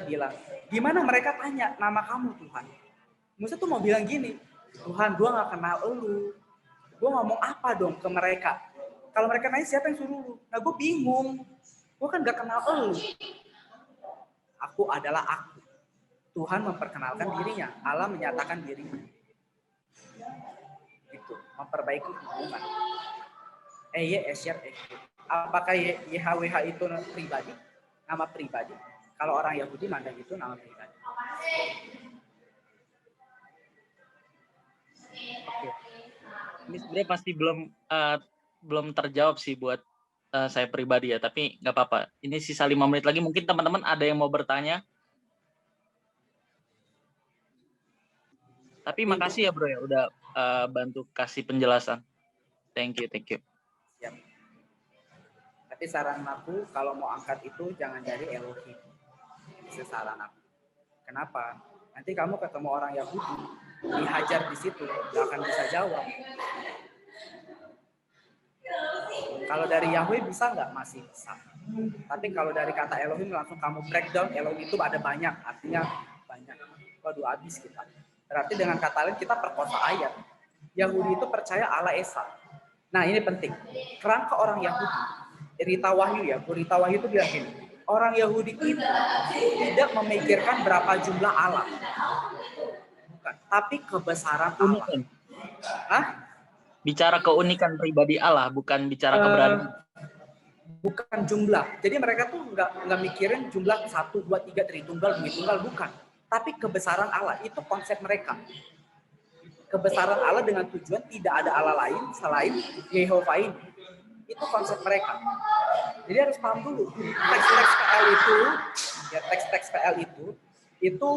bilang, gimana mereka tanya nama kamu Tuhan? Musa tuh mau bilang gini, Tuhan, gue gak kenal elu. Gue ngomong apa dong ke mereka? Kalau mereka nanya siapa yang suruh lu? Nah gue bingung. Gue kan gak kenal elu. Aku adalah aku. Tuhan memperkenalkan dirinya. Allah menyatakan dirinya. Itu memperbaiki hubungan. Apakah YHWH itu pribadi? Nama pribadi. Kalau orang Yahudi mandang itu nama pribadi. Oke. Ini sebenarnya pasti belum terjawab sih buat saya pribadi ya, tapi nggak apa-apa. Ini sisa 5 menit lagi, mungkin teman-teman ada yang mau bertanya. Tapi makasih ya bro ya, udah bantu kasih penjelasan. Thank you. Siap. Tapi saran aku, kalau mau angkat itu jangan dari Elohim. Itu saran aku. Kenapa? Nanti kamu ketemu orang Yahudi, dihajar di situ, nggak akan bisa jawab. Kalau dari Yahweh bisa nggak? Masih bisa. Tapi kalau dari kata Elohim langsung kamu breakdown, Elohim itu ada banyak, artinya banyak. Waduh, habis kita. Berarti dengan kata lain kita perkosa ayat. Yahudi itu percaya Allah Esa. Nah ini penting. Kerangka orang Yahudi, Rita Wahyu itu bilang gini, orang Yahudi itu tidak memikirkan berapa jumlah Allah. Bukan, tapi kebesaran Allah. Hah? Bicara keunikan pribadi Allah, bukan bicara keberadaan. Bukan jumlah. Jadi mereka tuh nggak mikirin jumlah 1, 2, 3, Tritunggal, Duitunggal, bukan. Tapi kebesaran Allah, itu konsep mereka. Kebesaran Allah dengan tujuan tidak ada Allah lain selain Yehova ini. Itu konsep mereka. Jadi harus paham dulu. Teks-teks PL itu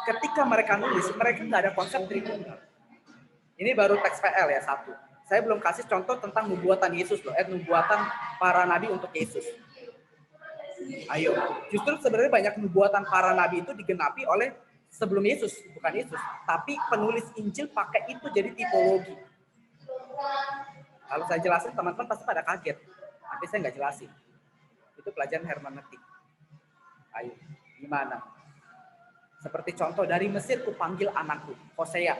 ketika mereka nulis, mereka nggak ada konsep Tritunggal. Ini baru teks PL ya, 1. Saya belum kasih contoh tentang nubuatan Yesus loh, nubuatan para nabi untuk Yesus. Ayo, justru sebenarnya banyak nubuatan para nabi itu digenapi oleh sebelum Yesus, bukan Yesus. Tapi penulis Injil pakai itu jadi tipologi. Kalau saya jelasin, teman-teman pasti pada kaget. Tapi saya nggak jelasin. Itu pelajaran hermeneutik. Ayo, gimana? Seperti contoh, dari Mesir kupanggil anakku, Hosea.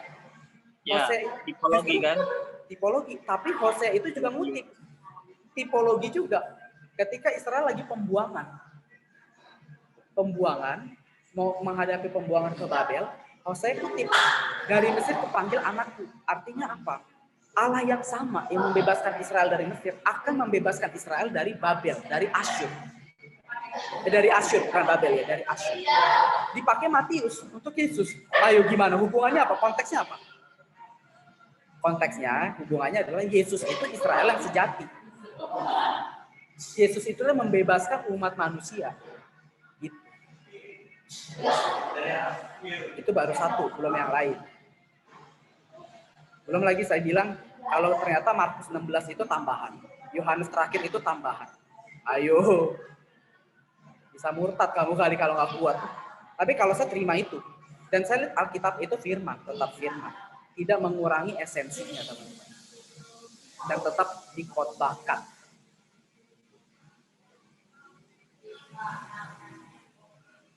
Ya, tipologi kan? Tipologi, tapi Hosea itu juga ngutip. Tipologi juga. Ketika Israel lagi pembuangan, mau menghadapi pembuangan ke Babel, Hosea kutip, dari Mesir kupanggil anakku. Artinya apa? Allah yang sama yang membebaskan Israel dari Mesir akan membebaskan Israel dari Babel, dari Asyur. Dari Asyur, bukan Babel ya, dari Asyur. Dipakai Matius untuk Yesus. Ayo gimana? Hubungannya apa? Konteksnya apa? Konteksnya, hubungannya adalah Yesus itu Israel yang sejati. Yesus itu yang membebaskan umat manusia. Gitu. Itu baru 1, belum yang lain. Belum lagi saya bilang, kalau ternyata Markus 16 itu tambahan. Yohanes terakhir itu tambahan. Ayo. Bisa murtad kamu kali kalau nggak kuat. Tapi kalau saya terima itu. Dan saya lihat Alkitab itu firman, tetap firman. Tidak mengurangi esensinya, teman-teman. Dan tetap dikhotbahkan.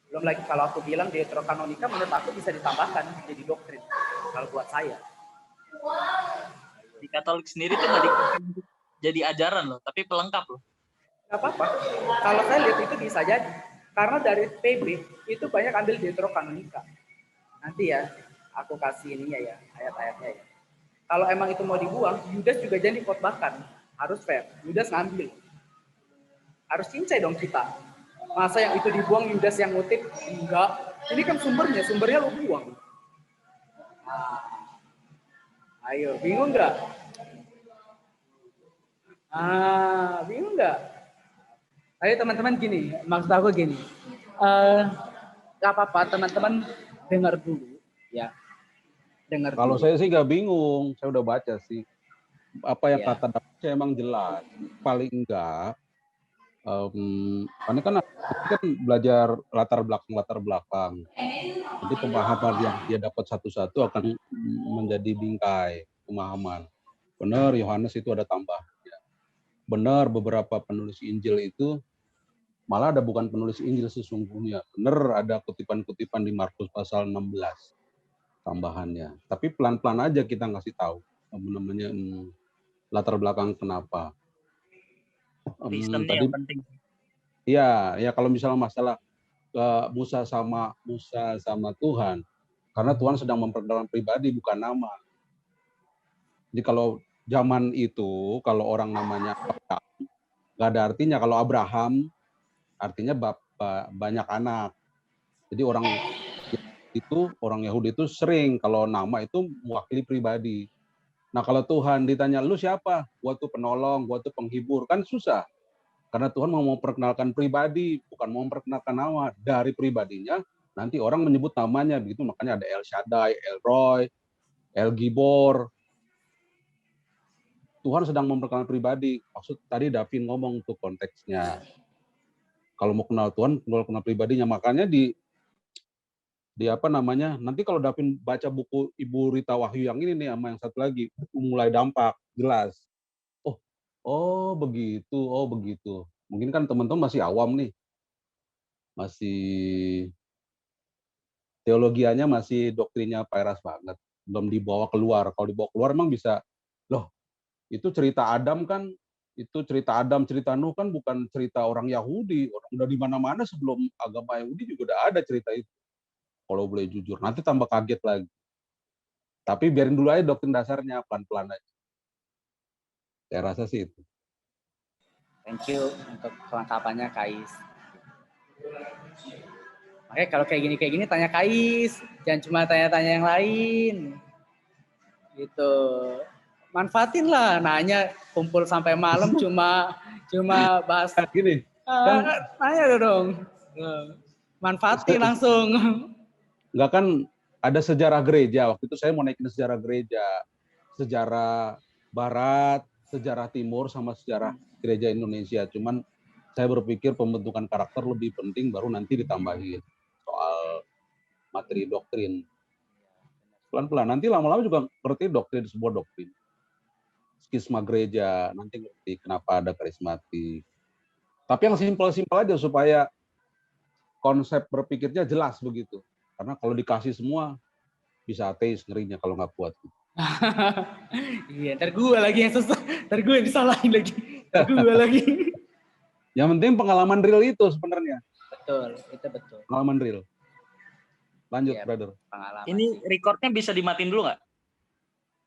Belum lagi kalau aku bilang Deuterokanonika, menurut aku bisa ditambahkan jadi doktrin. Kalau buat saya. Di Katolik sendiri tuh nggak jadi ajaran loh, tapi pelengkap loh. Nggak apa-apa. Kalau saya lihat itu bisa jadi. Karena dari PB itu banyak ambil Deuterokanonika. Nanti ya, aku kasih ininya ya, ayat-ayatnya ya. Kalau emang itu mau dibuang, Yudas juga jadi khotbahkan. Harus fair. Yudas ngambil. Harus cincai dong kita. Masa yang itu dibuang, Yudas yang ngutip? Enggak. Ini kan sumbernya lu buang. Ayo, bingung nggak? Bingung nggak? Ayo teman-teman gini, maksud aku gini. Gak apa-apa, teman-teman dengar dulu. Ya. Kalau saya sih nggak bingung, saya udah baca sih. Apa yang Ya. kata David emang jelas. Paling enggak Karena kan belajar latar belakang. Jadi pemahaman yang dia dapat satu-satu akan menjadi bingkai pemahaman. Benar, Yohanes itu ada tambah. Benar, beberapa penulis Injil itu malah ada bukan penulis Injil sesungguhnya. Benar, ada kutipan-kutipan di Markus pasal 16 tambahannya. Tapi pelan-pelan aja kita ngasih tahu namanya latar belakang kenapa. Sistemnya Tadi yang penting. ya kalau misalnya masalah Musa sama Tuhan, karena Tuhan sedang memperkenalkan pribadi bukan nama. Jadi kalau zaman itu kalau orang namanya Abraham, nggak ada artinya. Kalau Abraham artinya banyak anak. Jadi orang Yahudi itu sering kalau nama itu mewakili pribadi. Nah kalau Tuhan ditanya, lu siapa? Gua tuh penolong, gua tuh penghibur. Kan susah. Karena Tuhan mau memperkenalkan pribadi, bukan mau memperkenalkan nama. Dari pribadinya, nanti orang menyebut namanya. Begitu makanya ada El Shaddai, El Roy, El Gibor. Tuhan sedang memperkenalkan pribadi. Maksud tadi Davin ngomong tuh konteksnya. Kalau mau kenal Tuhan, kenal pribadinya. Makanya di apa namanya, nanti kalau Davin baca buku Ibu Rita Wahyu yang ini nih, sama yang satu lagi, mulai dampak, jelas. Oh begitu. Mungkin kan teman-teman masih awam nih. Masih teologianya masih doktrinnya Pairas banget. Belum dibawa keluar. Kalau dibawa keluar emang bisa, loh itu cerita Adam kan, cerita Nuh kan bukan cerita orang Yahudi. Orang udah di mana-mana sebelum agama Yahudi juga udah ada cerita itu. Kalau boleh jujur. Nanti tambah kaget lagi. Tapi biarin dulu aja doktrin dasarnya, pelan-pelan aja. Saya rasa sih itu. Thank you untuk kelengkapannya Kais. Oke, kalau kayak gini tanya Kais, jangan cuma tanya-tanya yang lain. Gitu. Manfaatin lah, nanya kumpul sampai malam cuma bahas gini. Nanya dong. Manfaatin langsung. Enggak kan ada sejarah gereja. Waktu itu saya mau naikin sejarah gereja. Sejarah Barat, sejarah Timur, sama sejarah gereja Indonesia. Cuman saya berpikir pembentukan karakter lebih penting, baru nanti ditambahin soal materi doktrin. Pelan-pelan. Nanti lama-lama juga ngerti doktrin, sebuah doktrin. Skisma gereja, nanti ngerti kenapa ada karismatik. Tapi yang simpel-simpel aja supaya konsep berpikirnya jelas begitu. Karena kalau dikasih semua, bisa ateis ngerinya kalau nggak kuat. Iya, ntar gue lagi yang susah. Ntar gue yang disalahin lagi. Ntar gue lagi. Yang penting pengalaman real itu sebenarnya. Betul, itu betul. Pengalaman real. Lanjut, ya, brother. Pengalaman. Ini recordnya bisa dimatiin dulu nggak?